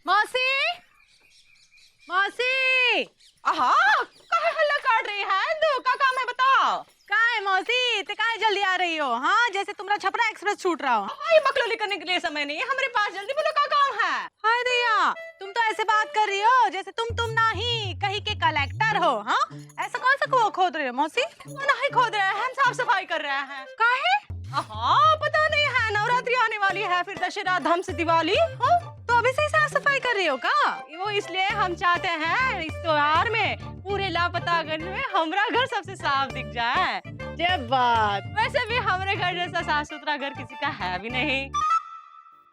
मौसी, मौसी, आहा, काहे हल्ला काट रही है? इंदु, का काम है बताओ। काहे मौसी ते काहे जल्दी आ रही हो? हाँ, जैसे तुम्हारा छपरा एक्सप्रेस छूट रहा हो। ये बकलोली करने के लिए समय नहीं है हमारे पास, जल्दी बोलो का काम है। हाय दैया, तुम तो ऐसे बात कर रही हो जैसे तुम नहीं कहीं के कलेक्टर हो। हाँ, ऐसा कौन सा कुआं खोद रहे हो मौसी? नहीं खोद रहे हैं, हम साफ सफाई कर रहे हैं। काहे? हाँ, पता नहीं है, नवरात्रि आने वाली है, फिर दशहरा, धम से दिवाली। हाँ, तो अभी से ही साफ सफाई कर रही हो का? वो इसलिए हम चाहते हैं इस त्योहार में पूरे लापतागंज में हमारा घर सबसे साफ दिख जाए। जब बात। वैसे भी हमारे घर जैसा साफ सुथरा घर किसी का है भी नहीं।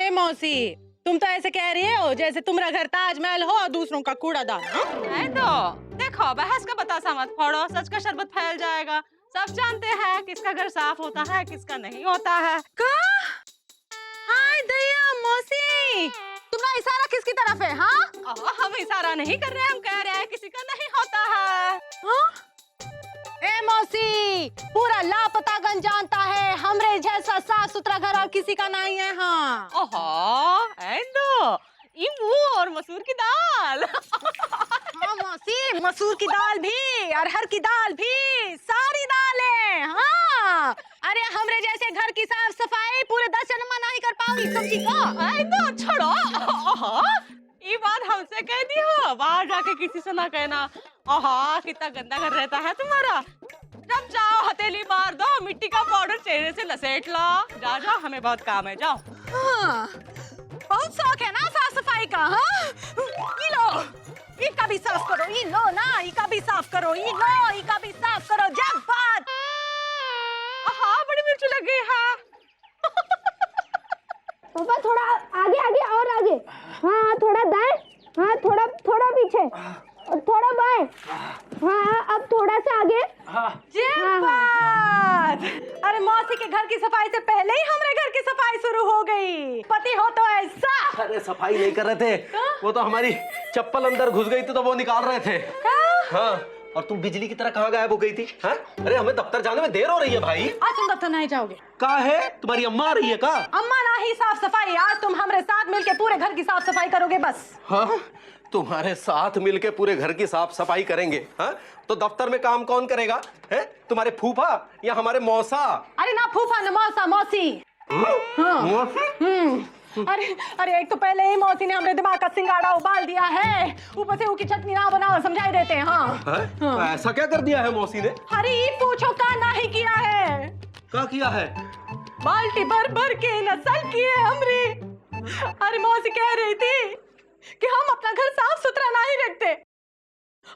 ए मौसी, तुम तो ऐसे कह रही हो जैसे तुम्हारा घर ताजमहल हो और दूसरों का कूड़ादान। है तो देखो, बहस का बतासा मत फोड़ो, सच का शरबत फैल जाएगा। सब जानते हैं किसका घर साफ होता है, किसका नहीं होता है। का? हाय दैया मौसी, तुम्हारा इशारा किसकी तरफ है? हाँ, हम इशारा नहीं कर रहे हैं, हम कह रहे हैं किसी का नहीं होता है। हाँ? ए मौसी, पूरा लापतागंज जानता है हमरे जैसा साफ सुथरा घर और किसी का नहीं है। हाँ, ओहो, एंडो, इमू और मसूर की दाल। हाँ मौसी, मसूर की दाल भी, अरहर की दाल भी, सारी दालें। हाँ, अरे हमरे जैसे घर की साफ सफाई पूरे 10 जन्म नहीं कर पाऊंगी, समझी का? एंडो, छोड़ो। ओहो, ये बात हमसे कह दी हो, बाहर जाके किसी से ना कहना। ओहो, कितना गंदा घर रहता है तुम्हारा। जब जाओ हथेली मार दो, मिट्टी का पाउडर चेहरे से लसेट लो। जाओ जाओ, हमें बहुत काम है, जाओ। हाँ, बहुत शौक है ना साफ सफाई का। हाँ, ये लो, इका भी साफ करो, ये लो ना, इका भी साफ करो, ये लो, इका भी साफ करो। जब बात। हाँ, बड़ी मिर्च लग गई है। पापा थोड़ा आगे आगे और आगे। हाँ थोड़ा दाएं, हाँ थोड़ा थोड़ा पीछे और थोड़ा बाएं। हाँ अब थोड़ा सा आगे। बात। अरे मौसी के घर की सफाई से पहले ही हमारे घर की सफाई शुरू हो गई। पति हो तो ऐसा। अरे सफाई नहीं कर रहे थे, वो तो हमारी चप्पल अंदर घुस गई थी तो वो निकाल रहे थे। हाँ, और तुम बिजली की तरह कहाँ गायब हो गई थी? हाँ? अरे हमें दफ्तर जाने में देर हो रही है भाई। आज तुम दफ्तर नहीं जाओगे? का है? तुम्हारी अम्मा आ रही है का? अम्मा ना ही साफ सफाई, आज तुम हमारे साथ मिलके पूरे घर की साफ सफाई करोगे बस। हाँ, तुम्हारे साथ मिलके पूरे घर की साफ सफाई करेंगे? हाँ, तो दफ्तर में काम कौन करेगा? है तुम्हारे फूफा या हमारे मौसा? अरे ना फूफा ना मौसा, मौसी। हाँ। अरे अरे, एक तो पहले ही मौसी ने हमारे दिमाग का सिंगाड़ा उबाल दिया है, ऊपर से उसकी चटनी ना बनाओ, समझाई देते हैं। हाँ, तो ऐसा क्या कर दिया है मौसी ने? अरे पूछो का नहीं किया है। क्या किया है? बाल्टी भर भर के नसल की है हमरी। अरे मौसी कह रही थी कि हम अपना घर साफ सुथरा नहीं रखते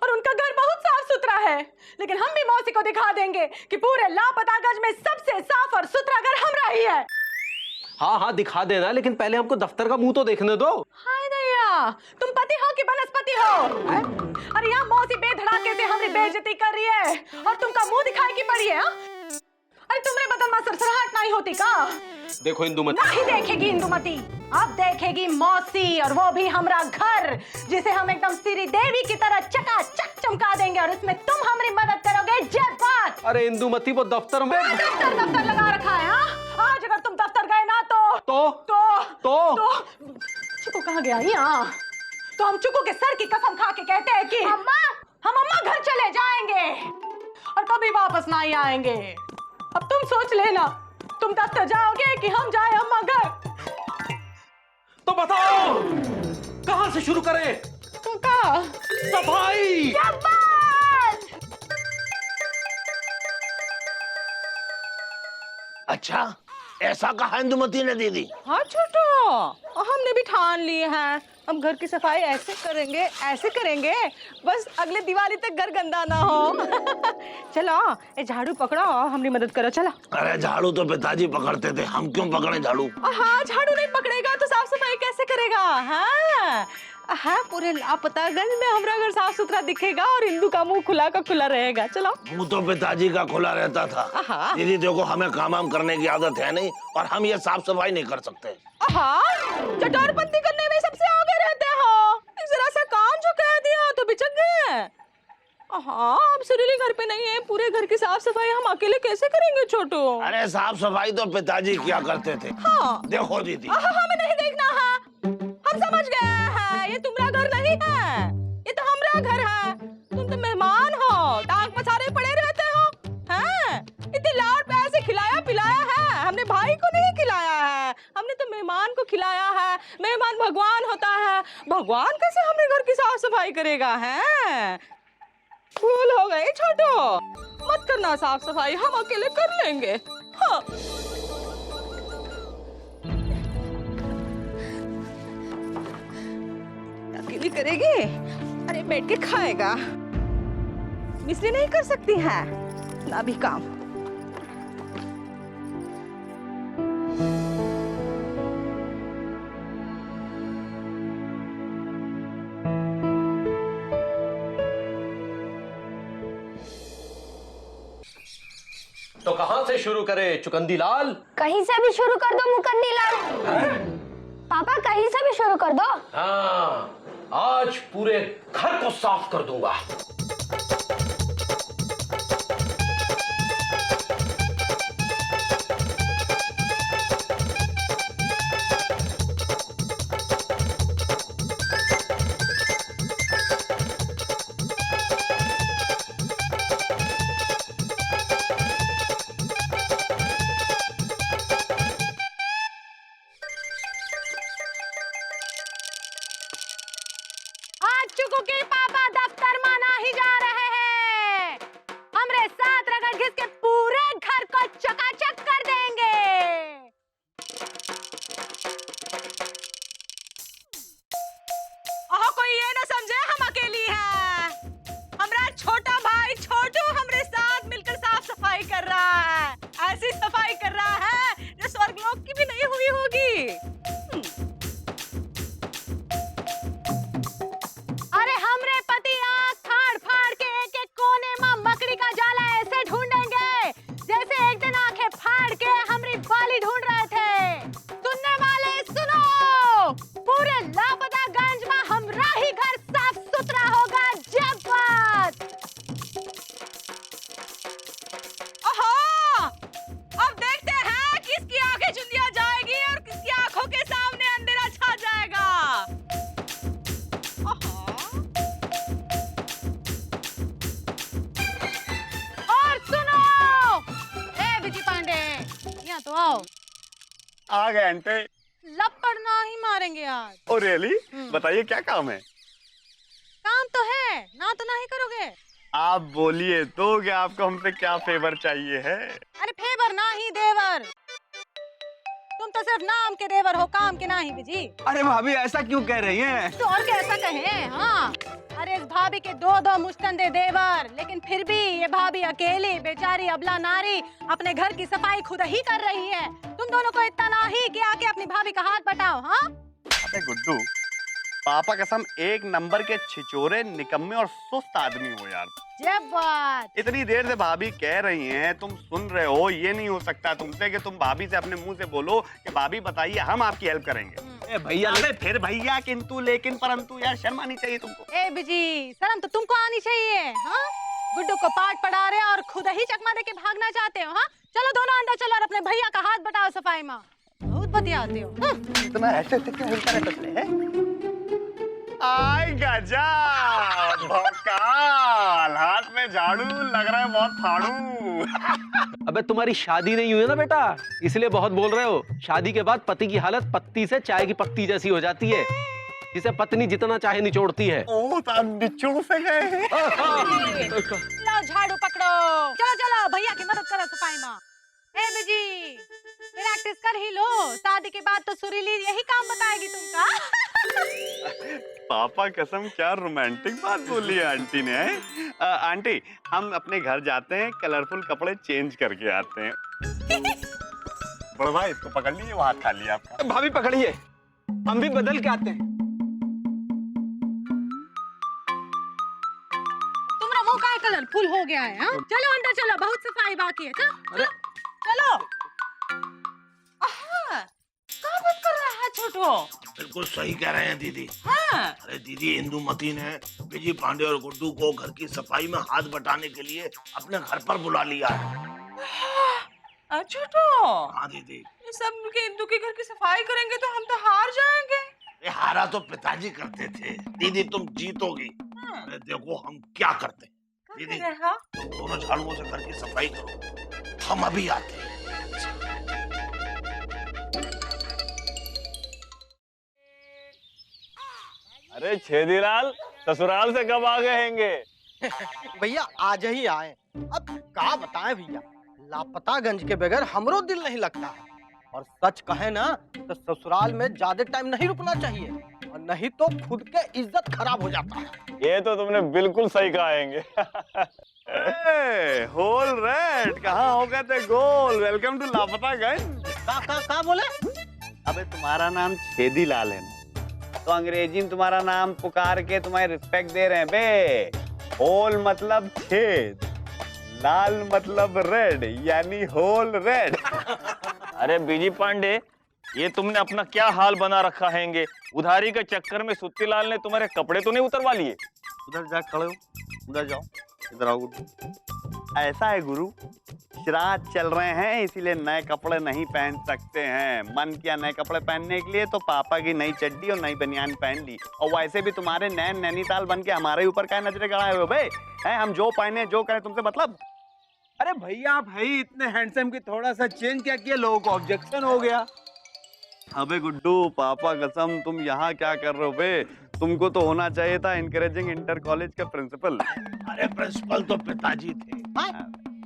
और उनका घर बहुत साफ सुथरा है, लेकिन हम भी मौसी को दिखा देंगे कि पूरे लापतागंज में सबसे साफ और सुथरा घर हमरा ही है। हाँ हाँ दिखा देना, लेकिन पहले हमको दफ्तर का मुंह तो देखने दो। हाय दैया, तुम पति हो कि बनस्पति हो? अरे यहाँ मौसी बेधड़ाके से हमारी बेइज्जती कर रही है और तुमका मुंह दिखाई की पड़ी है। अरे तुम्हारे बदन में सरसराहट नहीं होती का? देखो इंदुमती, नहीं देखेगी इंदुमती, अब देखेगी मौसी, और वो भी हमरा घर, जिसे हम एकदम श्री देवी की तरह चकाचक चमका देंगे और इसमें तुम हमारी मदद करोगे। जय बात। अरे इंदुमती वो दफ्तर में दफ्तर लगा रखा है। हाँ, आज अगर तुम दफ्तर गए ना तो चुकू कहाँ गया? यहाँ तो हम चुकू के सर की कसम खा के कहते हैं कि हम अम्मा घर चले जाएंगे और कभी वापस नहीं आएंगे। अब तुम सोच लेना, तुम दफ्तर जाओगे कि हम जाए अम्मा घर? तो बताओ कहां से शुरू करें? का सफाई। अच्छा, ऐसा कहा इंदुमती ने दीदी? हाँ छोटो, हमने भी ठान लिए हैं, हम घर की सफाई ऐसे करेंगे बस अगले दिवाली तक घर गंदा ना हो। चलो ये झाड़ू पकड़ो, हमारी मदद करो, चलो। अरे झाड़ू तो पिताजी पकड़ते थे, हम क्यों पकड़े झाड़ू? हाँ, झाड़ू नहीं पकड़ेगा तो साफ सफाई कैसे करेगा? हाँ, पूरे लापतागंज में हमारा घर साफ सुथरा दिखेगा और इंदु का मुंह खुला का खुला रहेगा। चलो। मुंह तो पिताजी का खुला रहता था। दीदी देखो, हमें काम करने की आदत है नहीं और हम ये साफ सफाई नहीं कर सकते। चटोरपंती करने में सबसे आगे रहते हो, जरा सा काम जो कह दिया तो बिचक गए हाँ अब सुरीली घर पे नहीं है, पूरे घर की साफ सफाई हम अकेले कैसे करेंगे छोटू? अरे साफ सफाई तो पिताजी किया करते थे। हाँ देखो दीदी, हमें नहीं देखना है, हम समझ गए हैं, ये तुम्हारा घर नहीं है, ये तो हमारा घर है। तुम तो मेहमान हो, टांग पसारे पड़े रहते हो, हैं? इतने लाड प्यार से खिलाया पिलाया है, हमने भाई को नहीं खिलाया है, हमने तो मेहमान को खिलाया है। मेहमान भगवान होता है, भगवान कैसे हमने घर की साफ सफाई करेगा? है भूल हो गई छोटू, मत करना साफ सफाई, हम अकेले कर लेंगे। हाँ अकेली करेगी? अरे बैठ के खाएगा, इसलिए नहीं कर सकती है ना भी काम। तो कहां से शुरू करें चुकंदी लाल? कहीं से भी शुरू कर दो मुकद्दी लाल। पापा कहीं से भी शुरू कर दो। हाँ, आज पूरे घर को साफ कर दूंगा। चुकू के पापा दफ्तर माना ही जा रहे हैं, हमरे साथ रगड़ घिस के पूरे घर को चकाचक कर देंगे। ओह कोई ये ना समझे हम अकेली हैं, हमारा छोटा भाई छोटू हमरे साथ मिलकर साफ सफाई कर रहा है, ऐसी सफाई कर रहा है जो स्वर्गलोक की भी नहीं हुई होगी। अरे हमरे पति आँख फाड़ फाड़ के एक एक कोने में मकड़ी का जाला ऐसे ढूंढेंगे जैसे एक दिन आंखें फाड़ के हमारी बाली ढूंढ रहे थे। सुनने वाले सुनो, पूरे लापतागंज में हमारा ही घर साफ सुथरा होगा जब बात। ओहो अब देखते हैं किसकी आंखें चुंदिया जाएगी और किसकी आंखों के सामने अंधेरा छा जाएगा। और सुनो, ए विजय पांडे, यहाँ तो आओ। आ गए आंटी। लपड़ ना ही मारेंगे आज। Oh really? बताइए क्या काम है? काम तो है ना, तो नहीं करोगे? आप बोलिए तो कि आपको हमसे क्या फेवर चाहिए है? अरे फेवर ना ही देवर, तुम तो सिर्फ नाम के देवर हो, काम के नहीं बिजी। अरे भाभी ऐसा क्यों कह रही हैं? तो और कैसा कहें? हाँ अरे इस भाभी के दो दो मुस्तंदे देवर, लेकिन फिर भी ये भाभी अकेली बेचारी अबला नारी अपने घर की सफाई खुद ही कर रही है। तुम दोनों को इतना नहीं कि आके अपनी भाभी का हाथ बटाओ। हाँ अबे गुड्डू, पापा कसम एक नंबर के छिचोरे निकम्मे और सुस्त आदमी हो यार। जब बात इतनी देर से भाभी कह रही हैं, तुम सुन रहे हो, ये नहीं हो सकता तुमसे कि तुम भाभी से अपने मुंह से बोलो कि भाभी बताइए हम आपकी हेल्प करेंगे। ए भैया, अबे फिर भैया किंतु लेकिन परंतु यार, शर्म आनी चाहिए तुमको। ए बिजी, शर्म तो तुमको आनी चाहिए। हाँ गुड्डू को पाठ पढ़ा रहे और खुद ही चकमा दे के भागना चाहते हो। हाँ चलो दोनों अंदर चलो और अपने भैया का हाथ बटाओ सफाई में, बहुत बतियाते हो। इतना ऐसे क्या हिलता रहता है? आय गजब भौकाल, हाथ में झाड़ू, लग रहा है बहुत फाड़ू। अबे तुम्हारी शादी नहीं हुई है ना बेटा, इसलिए बहुत बोल रहे हो। शादी के बाद पति की हालत पत्ती से चाय की पत्ती जैसी हो जाती है, जिसे पत्नी जितना चाहे निचोड़ती है। ओ तो आप निचोड़ से गए। लो झाड़ू पकड़ो, चलो चलो भैया की मदद करो सफाई में। ए बिजी प्रैक्टिस कर ही लो, शादी के बाद तो सुरीली यही काम बताएगी तुमका। पापा कसम क्या रोमांटिक बात बोली है आंटी ने। आंटी हम अपने घर जाते हैं, कलरफुल कपड़े चेंज करके आते हैं। बड़ा भाई इसको पकड़ लीजिए, वो हाथ खाली है आपका। भाभी पकड़िए, हम भी बदल के आते हैं। तुम्हारा मुंह का कलरफुल हो गया है। हाँ चलो अंदर चलो, बहुत सफाई बाकी है। चलो चलो। कहाँ बात कर रहा है छोटू? बिल्कुल सही कह रहे हैं दीदी। हाँ। अरे दीदी, इंदुमती ने विजय पांडे और गुड्डू को घर की सफाई में हाथ बटाने के लिए अपने घर पर बुला लिया है। अच्छा तो हाँ दीदी। ये सब मिलके इंदू के घर की सफाई करेंगे तो हम तो हार जाएंगे। ये हारा तो पिताजी करते थे, दीदी तुम जीतोगी। अरे देखो हम क्या करते हैं दीदी, हाँ? तुम दोनों झाड़ुओं से घर की सफाई करो, हम अभी आते हैं। अरे छेदीलाल, ससुराल से कब आ गए हैंगे? भैया आज ही आए। अब क्या बताएं भैया, लापतागंज के बगैर हमरो दिल नहीं लगता है। और सच कहे ना तो ससुराल में ज्यादा टाइम नहीं रुकना चाहिए, और नहीं तो खुद के इज्जत खराब हो जाता है। ये तो तुमने बिल्कुल सही कहा हैंगे। होल रेड कहाँ हो गए थे गोल। Welcome to Lapataganj. का बोले? अबे तुम्हारा नाम छेदीलाल है ना, तो अंग्रेजी में तुम्हारा नाम पुकार के तुम्हारी रिस्पेक्ट दे रहे हैं बे। होल मतलब छेद, लाल मतलब रेड, यानी होल रेड। अरे बीजी पांडे, ये तुमने अपना क्या हाल बना रखा हैंगे? उधारी के चक्कर में सुत्तीलाल ने तुम्हारे कपड़े तो नहीं उतरवा लिए? उधर जा खड़े हो, उधर जाओ, इधर आओ गुरु। ऐसा है गुरु, श्राद्ध चल रहे हैं इसीलिए नए कपड़े नहीं पहन सकते हैं। मन किया नए कपड़े पहनने के लिए तो पापा की नई चड्डी और नई बनियान पहन ली। और वैसे भी तुम्हारे नैन नैनीताल बन के हमारे ऊपर क्या नजरें गड़ाए हुए भाई हैं? हम जो पहने जो करें तुमसे मतलब। अरे भैया भाई, इतने हैंडसम की थोड़ा सा चेंज क्या किया, लोगों को ऑब्जेक्शन हो गया। अबे गुड्डू, पापा कसम, तुम यहाँ क्या कर रहे हो बे? तुमको तो होना चाहिए था इनकरेजिंग इंटर कॉलेज का प्रिंसिपल। अरे प्रिंसिपल तो पिताजी थे।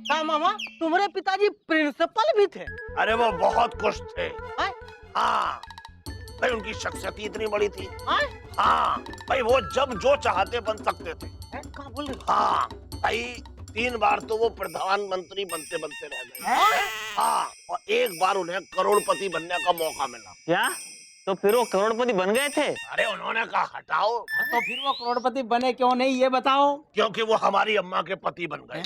क्या मामा, तुम्हारे पिताजी प्रिंसिपल भी थे? अरे वो बहुत खुश थे। हाँ? हाँ भाई, उनकी शख्सियत ही इतनी बड़ी थी। हाँ? हाँ भाई, वो जब जो चाहते बन सकते थे। क्या बोल रहे? हाँ भाई, 3 बार तो वो प्रधानमंत्री बनते बनते रह गए। हाँ, और एक बार उन्हें करोड़पति बनने का मौका मिला। क्या? तो फिर वो करोड़पति बन गए थे? अरे उन्होंने कहा हटाओ। तो फिर वो करोड़पति बने क्यों नहीं, ये बताओ। क्योंकि वो हमारी अम्मा के पति बन गए।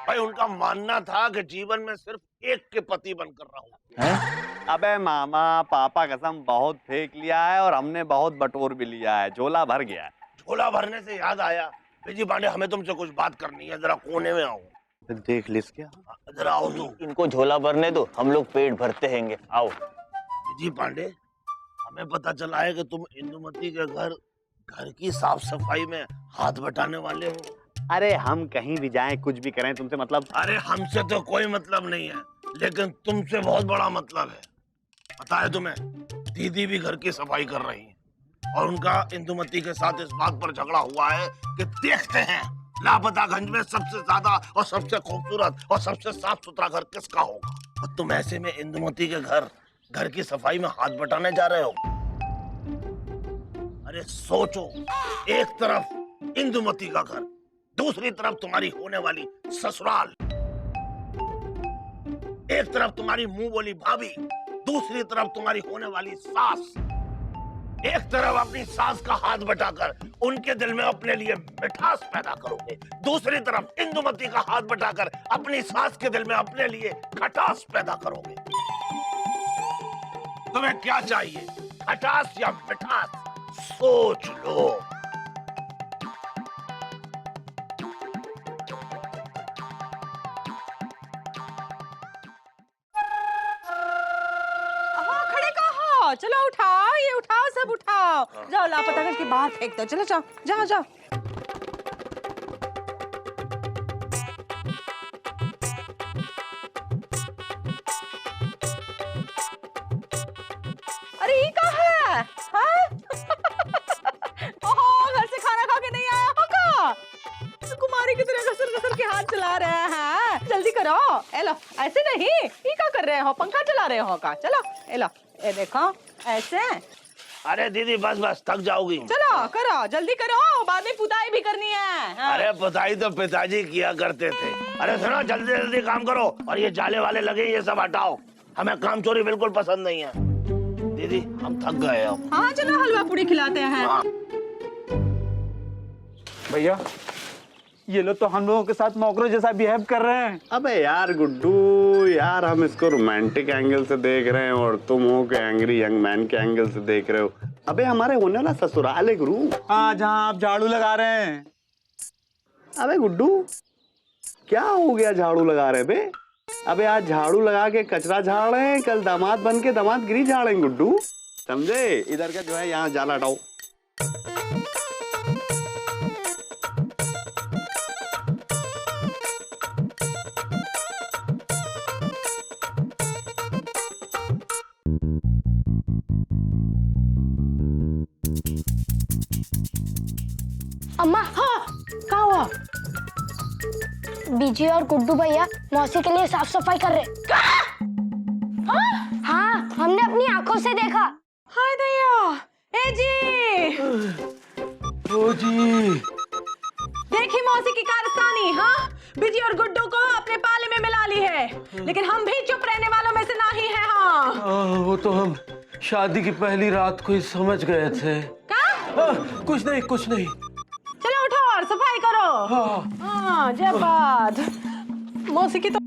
भाई उनका मानना था कि जीवन में सिर्फ एक के पति बनकर रहूं। अबे मामा, पापा कसम बहुत फेंक लिया है और हमने बहुत बटोर भी लिया है, झोला भर गया है। झोला भरने से याद आया, विजय पांडे हमें तुमसे कुछ बात करनी है, जरा कोने में आओ। देख लिस क्या, जरा आओ तू। इनको झोला भरने दो, हम लोग पेट भरते हैंगे। आओ। विजय पांडे, हमें पता चला है कि तुम इंदुमती के घर की साफ सफाई में हाथ बटाने वाले हो। अरे हम कहीं भी जाएं कुछ भी करें तुमसे मतलब? अरे हमसे तो कोई मतलब नहीं है, लेकिन तुमसे बहुत बड़ा मतलब है। पता है तुम्हें, दीदी भी घर की सफाई कर रही है और उनका इंदुमती के साथ इस बात पर झगड़ा हुआ है कि देखते हैं लापतागंज में सबसे ज्यादा और सबसे खूबसूरत और सबसे साफ सुथरा घर किसका होगा। और तुम ऐसे में इंदुमती के घर की सफाई में हाथ बटाने जा रहे हो। अरे सोचो, एक तरफ इंदुमती का घर, दूसरी तरफ तुम्हारी होने वाली ससुराल। एक तरफ तुम्हारी मुंह बोली भाभी, दूसरी तरफ तुम्हारी होने वाली सास। एक तरफ अपनी सास का हाथ बटाकर उनके दिल में अपने लिए मिठास पैदा करोगे, दूसरी तरफ इंदुमती का हाथ बटाकर अपनी सास के दिल में अपने लिए खटास पैदा करोगे। तुम्हें क्या चाहिए, खटास या मिठास? सोच लो। खड़े कहो, चलो उठाओ, ये उठाओ, सब उठाओ। जाओ लापतागंज के बाहर फेंक दो। चलो जाओ जाओ जाओ। अरे ये कहाँ है? हाँ? ओहो, घर से खाना खा के नहीं आया होगा? तो कुमारी की तरह घसर के हाथ चला रहे हैं। जल्दी करो। ए लो, ऐसे नहीं, ये क्या कर रहे हो? पंखा चला रहे हो का? चलो, ए लो, ए देखो, ऐसे। अरे दीदी बस बस, थक जाओगी। चलो करो, जल्दी करो, बाद में पुताई भी करनी है। हाँ। अरे पुताई तो पिताजी किया करते थे। अरे सुनो, जल्दी जल्दी काम करो और ये जाले वाले लगे ये सब हटाओ। हमें काम चोरी बिल्कुल पसंद नहीं है। दीदी हम थक गए अब। हाँ चलो, हलवा पूड़ी खिलाते हैं। हाँ। भैया, ये लोग तो हम लोगों के साथ नौकरों जैसा बिहेव कर रहे हैं। अबे यार गुड्डू, यार हम इसको रोमांटिक एंगल से देख रहे हैं और तुम हो के एंग्री यंग मैन के एंगल से देख रहे हो। अबे हमारे होने वाला ससुराल है गुरु। हाँ, जहाँ आप झाड़ू लगा रहे हैं। अबे गुड्डू, क्या हो गया झाड़ू लगा रहे बे? अबे आज झाड़ू लगा के कचरा झाड़ रहे हैं, कल दामाद बन के दामादगिरी झाड़ेंगे गुड्डू, समझे? इधर का जो है यहाँ जाला हटाओ। अम्मा, हाँ, क्या हुआ? बीजी और गुड्डू भैया मौसी के लिए साफ सफाई कर रहे। हाँ, हमने अपनी आंखों से देखा। हाय दया, ए जी, ओ जी, देखी मौसी की कारस्तानी। हाँ, बिजी और गुड्डू को अपने पाले में मिला ली है, लेकिन हम भी चुप रहने वालों में से नहीं है। हाँ, वो तो हम शादी की पहली रात को ही समझ गए थे। क्या? कुछ नहीं, कुछ नहीं। चलो उठो और सफाई करो। हाँ, जय बात। मौसी की तो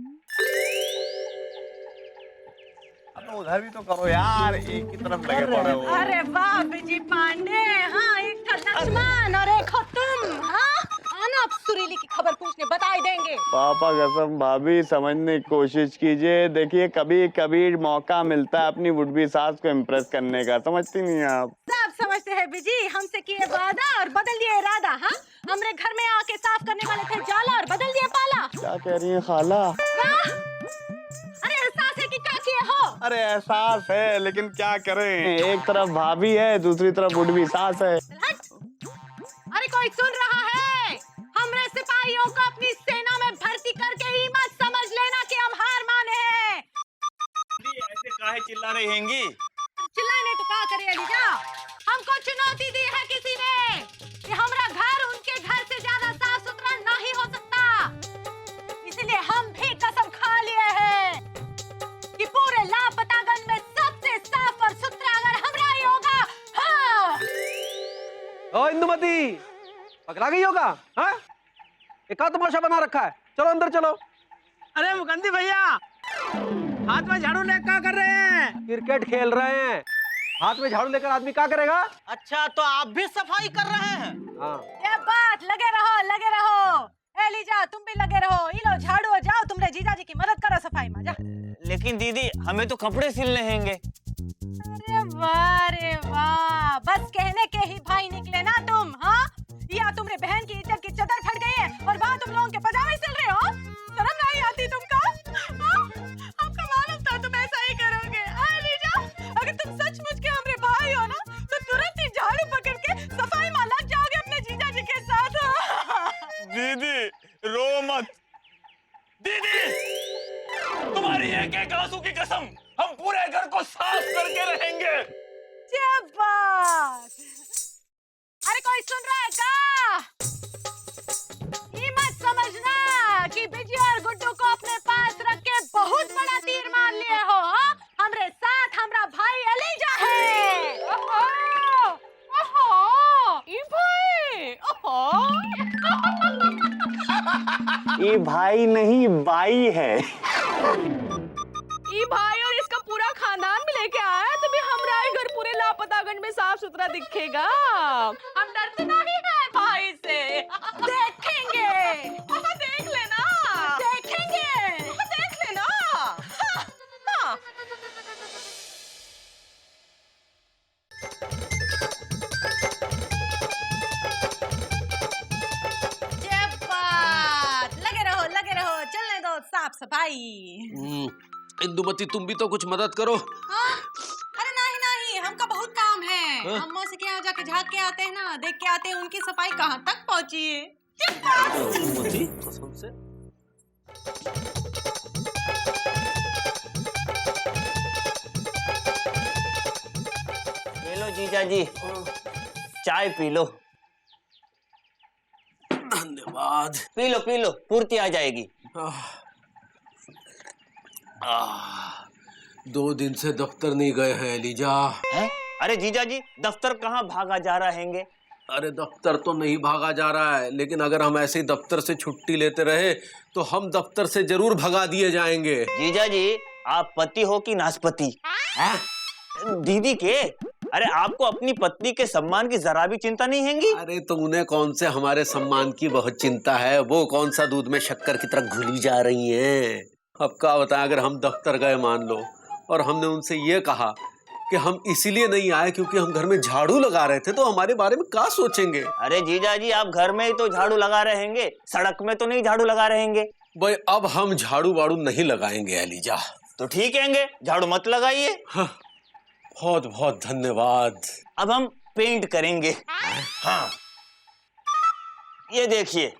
उधर भी तो करो यार, एक की तरफ लगे पड़े हो। अरे वाह बिजी पांडे। हाँ, एक था लक्ष्मण और एक हो तुम। हाँ, आना अब सुरीली की खबर पूछने, बता ही देंगे। पापा कसम भाभी, समझने की कोशिश कीजिए। देखिए कभी कभी मौका मिलता है अपनी वुड-बी सास को इम्प्रेस करने का, समझती नहीं आप? सब समझते हैं बिजी, हमसे किए वादा और बदल दिए इरादा। हाँ, हमरे घर में आके साफ करने वाले थे जाला और बदल दिए पाला। क्या कह रही है खाला? अरे एहसास है कि क्या किए हो? अरे एहसास है, लेकिन क्या करें, एक तरफ भाभी है, दूसरी तरफ वुड-बी सास है। अरे कोई सुन रहा है? हमरे सिपाहियों को अपनी सेना में भर्ती करके ही मत समझ लेना कि हम हार माने हैं। ऐसे काहे चिल्ला रही हैंगी? चिल्लाने तो क्या करे अलीजा? हमको चुनौती दी है किसी ने कि हमारा घर उनके घर से ज्यादा साफ सुथरा नहीं हो सकता। इसलिए हम भी कसम खा लिए हैं कि पूरे लापतागंज में सबसे साफ और सुथरा अगर हमारा ही होगा। हाँ। ओ इंदुमती, पकड़ा गई होगा? हाँ, एक का तमाशा बना रखा है। चलो अंदर चलो। अरे मुकंदी भैया, हाथ में झाड़ू लेकर क्या कर रहे हैं? क्रिकेट खेल रहे हैं। हाथ में झाड़ू लेकर आदमी क्या करेगा? अच्छा, तो आप भी सफाई कर रहे हैं? हाँ। ये बात, लगे रहो लगे रहो। एलिजा तुम भी लगे रहो। ये लो झाड़ू और जाओ तुमरे जीजा जी की मदद करो सफाई में। जा। लेकिन दीदी, हमें तो कपड़े सिलने हैंगे। अरे वाह रे वाह, बस कहने के ही भाई निकले ना तुम। हाँ, या तुमरे बहन की इज्जत की चदर फट गई है और वहाँ तुम लोगों के पजामे सिल रहे हो। शर्म नहीं आती तुमको? हमको मालूम था तुम ऐसा ही करोगे। एलिजा, अगर तुम सचमुच के हमरे भाई हो ना, तो तुरंत ही झाड़ू पकड़ के सफाई में लग जाओगे अपने जीजा जी के साथ। दीदी रो मत। दीदी, तुम्हारी एक एक आंसू की कसम, हम पूरे घर को साफ करके रहेंगे। क्या बात। अरे कोई सुन रहा है क्या? ये मत समझना कि बिजी और गुड्डू को अपने पास रख के बहुत बड़ा तीर मार लिए हो। हाँ? हमरे साथ हमरा भाई एलिजा है। ओहो, ओहो, ई भाई, ओहो। ये भाई नहीं, बाई है। ई भाई और इसका पूरा खानदान भी लेके आया, तभी हमारा घर पूरे लापतागंज में साफ सुथरा दिखेगा। हम डरते नहीं है भाई से। देखेंगे। देख लेना, देखेंगे। देख लेना। हाँ। क्या बात, लगे रहो, चलने दो साफ सफाई। इंदुमती, तुम भी तो कुछ मदद करो। हाँ? अरे नहीं, हमका बहुत काम है। हाँ? हम मौसी के यहाँ जाके झाँक के आते हैं ना, देख के आते हैं उनकी सफाई कहाँ तक पहुँची है। इंदुमती, कसम से। ले लो जीजा जी, चाय पी लो। धन्यवाद। पी लो, पूर्ति आ जाएगी। 2 दिन से दफ्तर नहीं गए हैं एलिजा। हैं? अरे जीजा जी, दफ्तर कहाँ भागा जा रहा हैंगे? अरे दफ्तर तो नहीं भागा जा रहा है, लेकिन अगर हम ऐसे ही दफ्तर से छुट्टी लेते रहे तो हम दफ्तर से जरूर भगा दिए जाएंगे। जीजा जी, आप पति हो कि नाशपति? दीदी के? अरे आपको अपनी पत्नी के सम्मान की जरा भी चिंता नहीं हैगी? अरे तो उन्हें कौन से हमारे सम्मान की बहुत चिंता है, वो कौन सा दूध में शक्कर की तरह घुली जा रही हैं। अब क्या बताएं, अगर हम दफ्तर गए मान लो और हमने उनसे ये कहा कि हम इसीलिए नहीं आए क्योंकि हम घर में झाड़ू लगा रहे थे, तो हमारे बारे में क्या सोचेंगे। अरे जीजा जी, आप घर में ही तो झाड़ू लगा रहेंगे, सड़क में तो नहीं झाड़ू लगा रहेंगे। भाई अब हम झाड़ू वाड़ू नहीं लगाएंगे एलिजा। तो ठीक हैंगे, झाड़ू मत लगाइए। हाँ, बहुत बहुत धन्यवाद। अब हम पेंट करेंगे। हाँ, ये देखिए,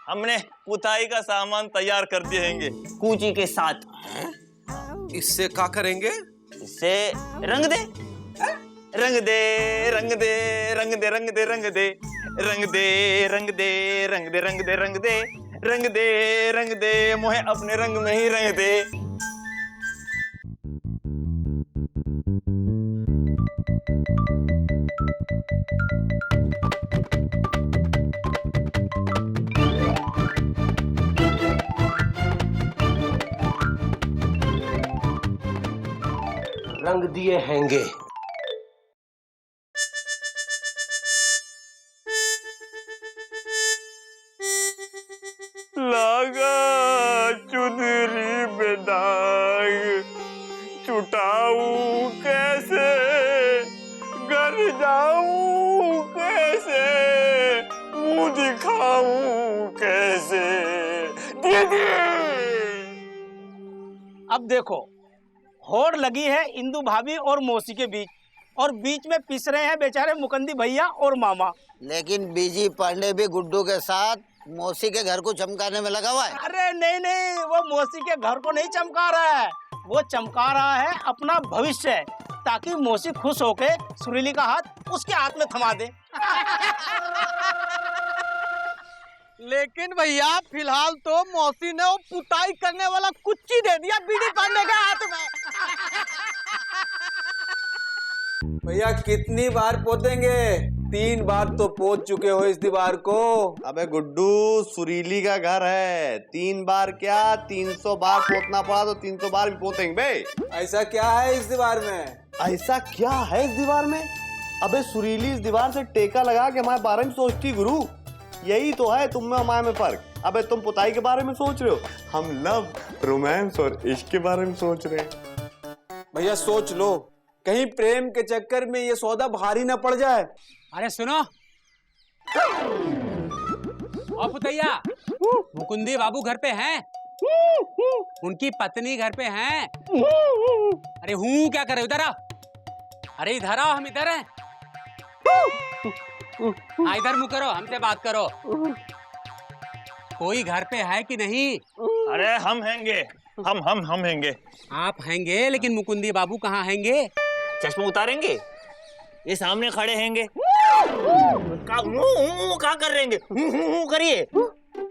हमने पुताई का सामान तैयार कर दिए हैंगे कूची के साथ। इससे क्या करेंगे? इससे रंग दे, रंग दे, रंग दे, रंग दे, रंग दे, रंग दे, रंग दे, रंग दे, रंग दे, रंग दे, रंग दे, रंग दे, रंग दे, मोहे अपने रंग में ही रंग दे। रंग दिए हैंगे। लागा चुनरी में दाग, छुटाऊं कैसे, घर जाऊं कैसे, मुंह दिखाऊं कैसे। दीदी, अब देखो, होड़ लगी है इंदु भाभी और मौसी के बीच, और बीच में पिस रहे हैं बेचारे मुकंदी भैया और मामा। लेकिन बीजी पांडे भी गुड्डू के साथ मौसी के घर को चमकाने में लगा हुआ है। अरे नहीं नहीं, वो मौसी के घर को नहीं चमका रहा है, वो चमका रहा है अपना भविष्य, ताकि मौसी खुश होके सुरीली का हाथ उसके हाथ में थमा दे। लेकिन भैया फिलहाल तो मौसी ने वो पुताई करने वाला कुच्ची दे दिया बीडी पांडे के हाथ में। भैया कितनी बार पोतेंगे? 3 बार तो पोत चुके हो इस दीवार को। अबे गुड्डू, सुरीली का घर है, 3 बार क्या 300 बार पोतना पड़ा तो 300 बार भी पोतेंगे बे। ऐसा क्या है इस दीवार में? ऐसा क्या है इस दीवार में? अबे सुरीली इस दीवार से टेका लगा के हमारे बारे में सोचती गुरु। यही तो है तुम में हमारे में फर्क। अबे तुम पुताई के बारे में सोच रहे हो, हम लव, रोमांस और इश्क के बारे में सोच रहे हैं। भैया सोच लो, कहीं प्रेम के चक्कर में ये सौदा भारी ना पड़ जाए। अरे सुनो, और पुतैया, मुकुंदी बाबू घर पे हैं? उनकी पत्नी घर पे हैं? अरे हूँ क्या करे, उधर आओ। अरे इधर आओ, हम इधर हैं। हाँ इधर मुँह करो, हमसे बात करो। कोई घर पे है कि नहीं? अरे हम हैंगे, हम हैंगे। आप हैंगे, लेकिन मुकुंदी बाबू कहाँ हैंगे? चश्मा उतारेंगे, ये सामने खड़े हैंगे। क्या कर रहेंगे? करिए,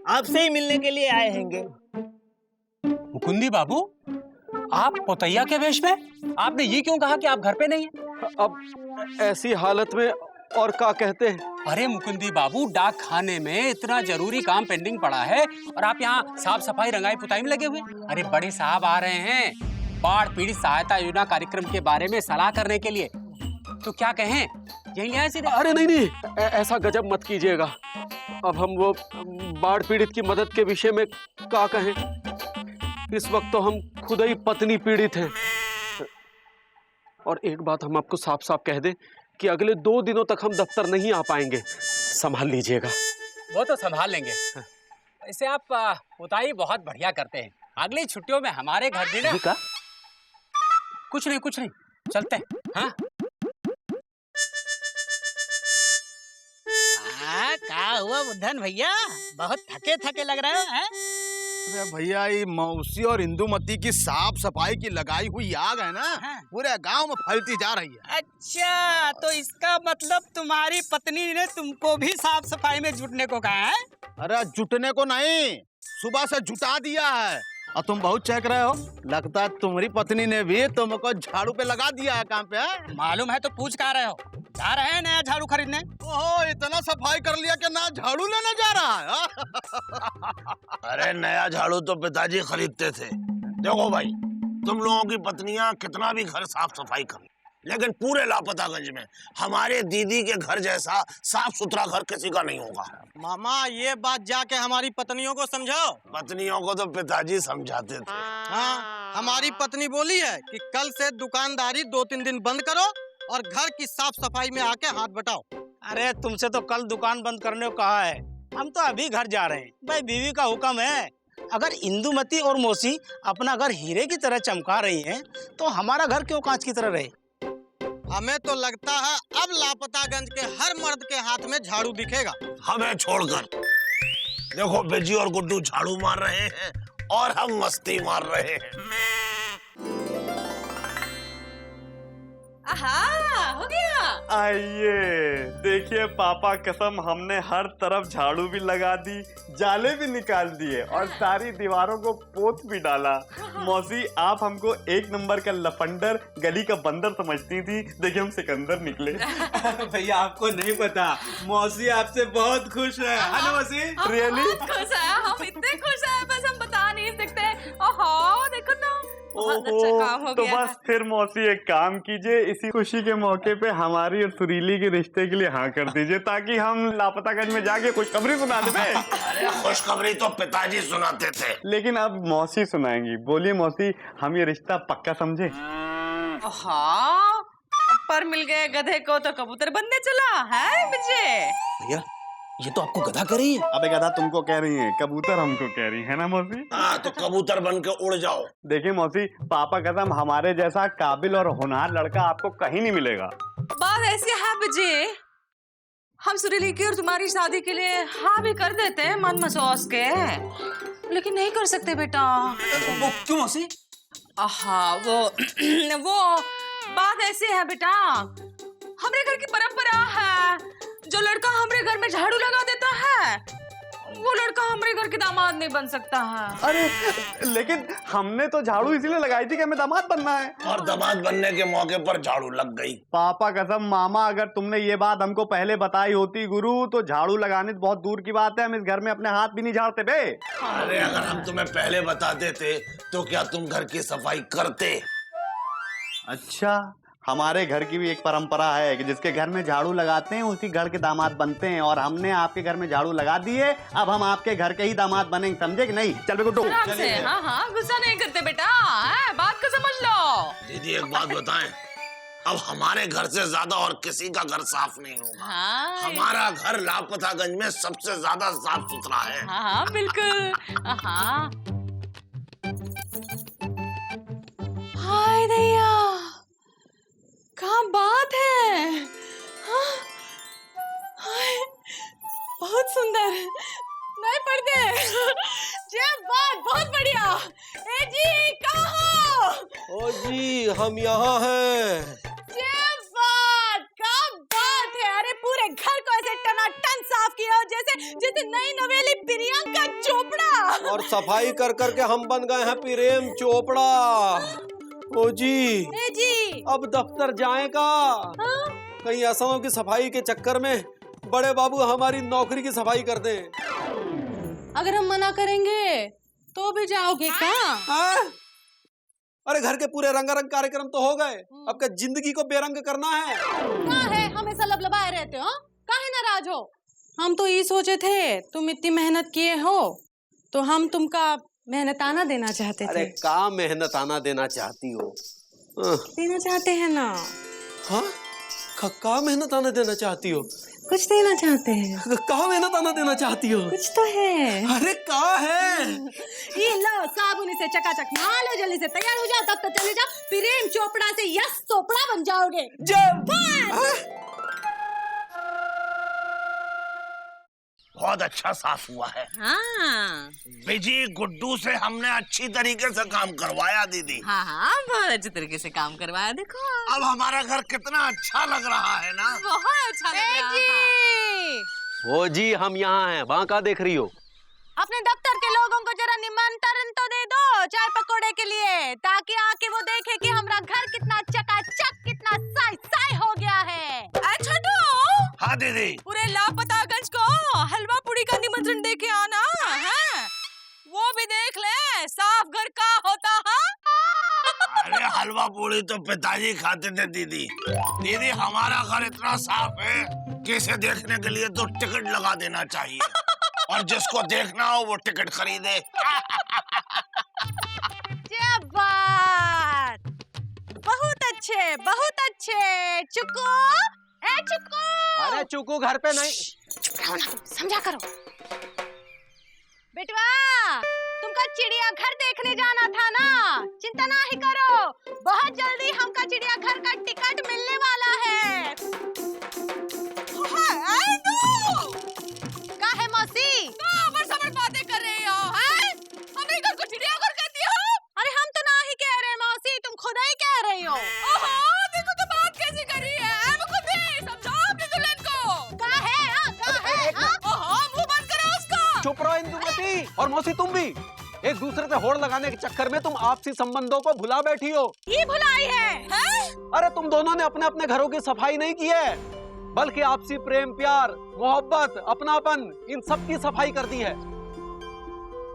आपसे ही मिलने के लिए आए हैंगे। मुकुंदी बाबू, आप पुतैया के वेश में? आपने ये क्यों कहा कि आप घर पे नहीं हैं? अब ऐसी हालत में और क्या कहते हैं? अरे मुकुंदी बाबू, डाक खाने में इतना जरूरी काम पेंडिंग पड़ा है और आप यहाँ साफ सफाई रंगाई पुताई में लगे हुए। अरे बड़े साहब आ रहे हैं बाढ़ पीड़ित सहायता योजना कार्यक्रम के बारे में सलाह करने के लिए, तो क्या कहें, यही आए सीधे? अरे नहीं नहीं, ऐसा गजब मत कीजिएगा। अब हम वो बाढ़ पीड़ित की मदद के विषय में क्या कहें? इस वक्त तो हम खुद ही पत्नी पीड़ित हैं। और एक बात हम आपको साफ साफ कह दें कि अगले 2 दिनों तक हम दफ्तर नहीं आ पाएंगे, संभाल लीजिएगा। वो तो संभाल लेंगे। वैसे आप पुताई बहुत बढ़िया करते हैं, अगली छुट्टियों में हमारे घर भी ना। कुछ नहीं, चलते हैं। हाँ क्या हुआ बुद्धन भैया, बहुत थके थके लग रहे हो हैं? अरे भैया, ये मौसी और इंदुमती की साफ सफाई की लगाई हुई आग है ना, पूरे गांव में फैलती जा रही है। अच्छा, तो इसका मतलब तुम्हारी पत्नी ने तुमको भी साफ सफाई में जुटने को कहा है? अरे जुटने को नहीं, सुबह से जुटा दिया है। और तुम बहुत चेक रहे हो, लगता है तुम्हारी पत्नी ने भी तुमको झाड़ू पे लगा दिया है काम पे। है मालूम है तो पूछ कहाँ रहे हो? जा रहे हैं नया झाड़ू खरीदने। ओहो, इतना सफाई कर लिया कि ना झाड़ू लेने जा रहा है। अरे नया झाड़ू तो पिताजी खरीदते थे। देखो भाई, तुम लोगों की पत्नियां कितना भी घर साफ सफाई कर, लेकिन पूरे लापतागंज में हमारे दीदी के घर जैसा साफ सुथरा घर किसी का नहीं होगा। मामा ये बात जाके हमारी पत्नियों को समझाओ। पत्नियों को तो पिताजी समझाते थे। हाँ, हमारी पत्नी बोली है कि कल से दुकानदारी 2-3 दिन बंद करो और घर की साफ सफाई में आके हाथ बटाओ। अरे तुमसे तो कल दुकान बंद करने को कहा है, हम तो अभी घर जा रहे हैं। भाई बीवी का हुक्म है। अगर इंदुमती और मौसी अपना घर हीरे की तरह चमका रही हैं, तो हमारा घर क्यों कांच की तरह रहे? हमें तो लगता है अब लापतागंज के हर मर्द के हाथ में झाड़ू दिखेगा। हमें छोड़कर देखो बिजी और गुड्डू झाड़ू मार रहे हैं और हम मस्ती मार रहे हैं। आहा, हो गया। आइए देखिए पापा कसम, हमने हर तरफ झाड़ू भी लगा दी, जाले भी निकाल दिए और सारी दीवारों को पोत भी डाला। मौसी आप हमको 1 नंबर का लफंडर, गली का बंदर समझती थी, देखिए हम सिकंदर निकले। भैया आपको नहीं पता, मौसी आपसे बहुत खुश है ना मौसी? रियली? खुश है, हम इतने खुश हैं बस हम बता नहीं सकते। ओहो देखो ना, बहुत अच्छा काम हो तो गया बस फिर मौसी एक काम कीजिए, इसी खुशी के मौके पे हमारी और सुरीली के रिश्ते के लिए हाँ कर दीजिए, ताकि हम लापतागंज में जाके खुशखबरी सुना दें। अरे खुशखबरी तो पिताजी सुनाते थे, लेकिन अब मौसी सुनाएंगी। बोलिए मौसी, हम ये रिश्ता पक्का समझे? हाँ, पर मिल गए गधे को तो कबूतर बनने चला है विजय। भैया ये तो आपको गधा कर रही है। अबे गधा तुमको कह रही है, कबूतर हमको कह रही है ना मौसी? हाँ तो कबूतर बन के उड़ जाओ। देखिए मौसी, पापा कसम हमारे जैसा काबिल और होनहार लड़का आपको कहीं नहीं मिलेगा। बात ऐसी है विजय, हम सुरीली की और तुम्हारी शादी के लिए हाँ भी कर देते हैं मन मसौस के, लेकिन नहीं कर सकते बेटा। वो क्यों मौसी? आहा वो बात ऐसी है बेटा, हमारे घर की परंपरा है, जो लड़का हमारे घर में झाड़ू लगा देता है वो लड़का हमारे घर के दामाद नहीं बन सकता है। अरे लेकिन हमने तो झाड़ू इसीलिए लगाई थी कि हमें दामाद बनना है, और दामाद बनने के मौके पर झाड़ू लग गई। पापा कसम मामा, अगर तुमने ये बात हमको पहले बताई होती गुरु, तो झाड़ू लगाने तो बहुत दूर की बात है, हम इस घर में अपने हाथ भी नहीं झाड़ते बे। अरे अगर हम तुम्हें पहले बता देते तो क्या तुम घर की सफाई करते? अच्छा, हमारे घर की भी एक परंपरा है कि जिसके घर में झाड़ू लगाते हैं उसी घर के दामाद बनते हैं, और हमने आपके घर में झाड़ू लगा दिए, अब हम आपके घर के ही दामाद बनेंगे, समझे कि नहीं? चल बेटा आराम से, हाँ हाँ गुस्सा नहीं करते बेटा, बात को समझ लो। दीदी एक बात बताएं, अब हमारे घर से ज्यादा और किसी का घर साफ नहीं होगा। हाँ, हमारा घर लापतागंज में सबसे ज्यादा साफ सुथरा है। हाँ हाँ बिल्कुल। हाँ हाय दैया, क्या बात है, हाँ? हाय, बहुत सुंदर नए पर्दे, ये बात बहुत बढ़िया। ए जी कहाँ हो? ओ जी हम यहाँ हैं। ये बात क्या बात है, अरे पूरे घर को ऐसे टनाटन साफ किया जैसे नई नवेली प्रियंका चोपड़ा। और सफाई कर करके हम बन गए हैं प्रेम चोपड़ा। ओ जी अब दफ्तर जाएगा, कहीं ऐसा हो कि सफाई के चक्कर में बड़े बाबू हमारी नौकरी की सफाई कर दें। अगर हम मना करेंगे तो भी जाओगे क्या? अरे घर के पूरे रंगारंग कार्यक्रम तो हो गए, अब क्या जिंदगी को बेरंग करना है? क्या है हमेशा लबलबाए रहते हो, काहे नाराज हो? हम तो ये सोचे थे तुम इतनी मेहनत किए हो तो हम तुमका मेहनताना देना चाहते थे। अरे का मेहनताना देना चाहती हो? देना चाहते हैं ना। हाँ का मेहनताना देना चाहती हो? कुछ देना चाहते हैं। कहाँ मेहनताना देना चाहती हो? कुछ तो है। अरे का है? ये लो साबुन से चकाचक नहा लो, जल्दी से तैयार हो जाओ, तब तो चले जाओ प्रेम चोपड़ा से यश चोपड़ा बन जाओगे। बहुत अच्छा साफ हुआ है। हाँ बिजी गुड्डू से हमने अच्छी तरीके से काम करवाया दीदी। हाँ हाँ बहुत अच्छे तरीके से काम करवाया, देखो अब हमारा घर कितना अच्छा लग रहा है ना। बहुत अच्छा लग रहा है। वो जी हम यहाँ हैं, वहाँ का देख रही हो? अपने दफ्तर के लोगों को जरा निमंत्रण तो दे दो चाय पकौड़े के लिए, ताकि आके वो देखे कि हमारा घर कितना चकाचक, कितना साई साई हो गया है। अच्छा तो हाँ दीदी, पूरे लापतागंज को हलवा पूड़ी का निमंत्रण दे के आना है, वो भी देख ले साफ घर का होता है। अरे हलवा पुआ पूड़ी तो पिताजी खाते थे दीदी। दीदी हमारा घर इतना साफ है कि इसे देखने के लिए तो टिकट लगा देना चाहिए और जिसको देखना हो वो टिकट खरीदे। क्या बात, बहुत अच्छे। चुकू, ए चुकू। अरे चुकू घर पे नहीं। समझा करो। बेटवा, तुमका चिड़ियाघर देखने जाना था ना? चिंता ना ही करो, बहुत जल्दी हमका चिड़ियाघर का टिकट मिलने वाला है। का है मौसी? बड़ बातें कर रही हो, हैं? हमारे घर को चिड़ियाघर कहती हो? अरे हम तो ना ही कह रहे मौसी, तुम खुद ही कह रही हो। देखो तो बात कैसे कर रही है, खुद ही समझाओ अपनी दुल्हन को। का है? मुंह बंद करो उसका। चुप रहो इंदुमती, और मौसी तुम भी। एक दूसरे से होड़ लगाने के चक्कर में तुम आपसी संबंधों को भुला बैठी हो। ये भुलाई है? अरे तुम दोनों ने अपने अपने घरों की सफाई नहीं की है, बल्कि आपसी प्रेम, प्यार, मोहब्बत, अपनापन, इन सब की सफाई कर दी है।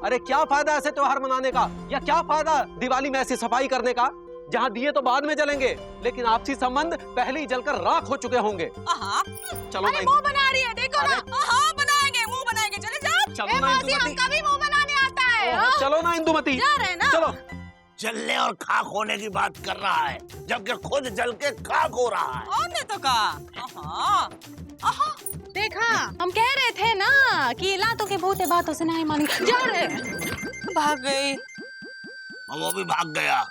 अरे क्या फायदा ऐसे त्योहार मनाने का, या क्या फायदा दिवाली में ऐसी सफाई करने का जहाँ दिए तो बाद में जलेंगे, लेकिन आपसी संबंध पहले ही जलकर राख हो चुके होंगे। चलो अरे मुंह बना रही है, देखो ना। बनाएंगे, मुंह बनाएंगे, चले जाओ। चलो ना इंदुमती, हमका भी मुंह बनाने आता है। चलो ना इंदुमती, जा रहे ना? चलो। जलने और खाक होने की बात कर रहा है, जबकि खुद जल के खाक हो रहा है। और नहीं तो का। देखा, हम कह रहे थे ना कि लातों के भूते बातों से नहीं मानी। जा रहे, भाग गई। और वो भी भाग गया।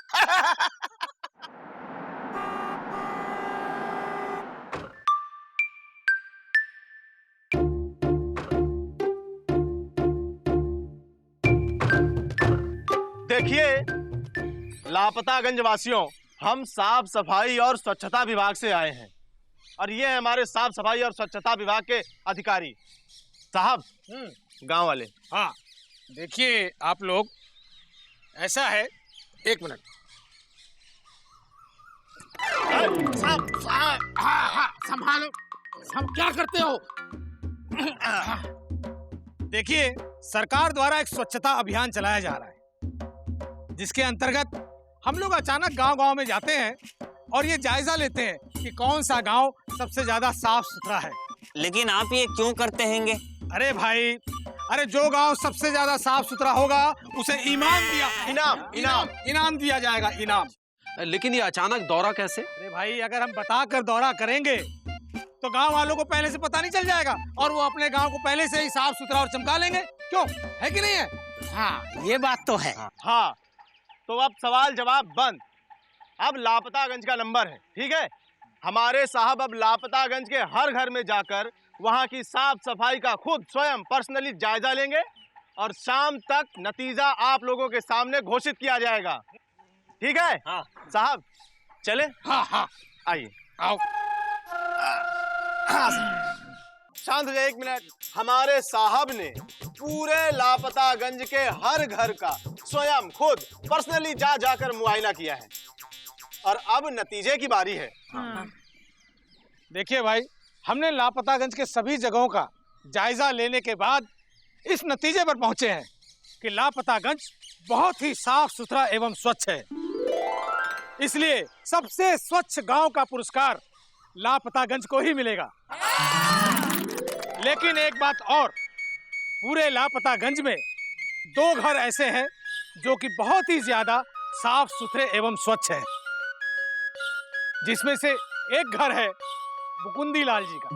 देखिए लापतागंज वासियों, हम साफ सफाई और स्वच्छता विभाग से आए हैं और ये है हमारे साफ सफाई और स्वच्छता विभाग के अधिकारी साहब, गांव वाले। हाँ देखिए आप लोग, ऐसा है, एक मिनट। संभालो, हम क्या करते हो? देखिए सरकार द्वारा एक स्वच्छता अभियान चलाया जा रहा है, जिसके अंतर्गत हम लोग अचानक गांव-गांव में जाते हैं और ये जायजा लेते हैं कि कौन सा गांव सबसे ज्यादा साफ सुथरा है। लेकिन आप ये क्यों करते हैंगे? अरे भाई, अरे जो गांव सबसे ज्यादा साफ सुथरा होगा उसे इनाम दिया जाएगा, इनाम। लेकिन ये अचानक दौरा कैसे? अरे भाई, अगर हम बताकर दौरा करेंगे तो गांव वालों को पहले से पता नहीं चल जाएगा और वो अपने गांव को पहले से ही साफ सुथरा और चमका लेंगे। क्यों, है कि नहीं है? हाँ ये बात तो है। हाँ तो अब सवाल जवाब बंद। अब लापतागंज का नंबर है, ठीक है? हमारे साहब अब लापतागंज के हर घर में जाकर वहां की साफ सफाई का खुद स्वयं पर्सनली जायजा लेंगे और शाम तक नतीजा आप लोगों के सामने घोषित किया जाएगा, ठीक है? हाँ। साहब चले? हाँ आइए। आओ। शांत हो जाइए एक मिनट। हमारे साहब ने पूरे लापतागंज के हर घर का स्वयं खुद पर्सनली जाकर मुआयना किया है और अब नतीजे की बारी है। देखिए भाई, हमने लापतागंज के सभी जगहों का जायजा लेने के बाद इस नतीजे पर पहुंचे हैं कि लापतागंज बहुत ही साफ सुथरा एवं स्वच्छ है। इसलिए सबसे स्वच्छ गांव का पुरस्कार लापतागंज को ही मिलेगा। लेकिन एक बात और, पूरे लापतागंज में 2 घर ऐसे हैं जो कि बहुत ही ज्यादा साफ सुथरे एवं स्वच्छ हैं, जिसमें से एक घर है मुकुंदी लाल जी का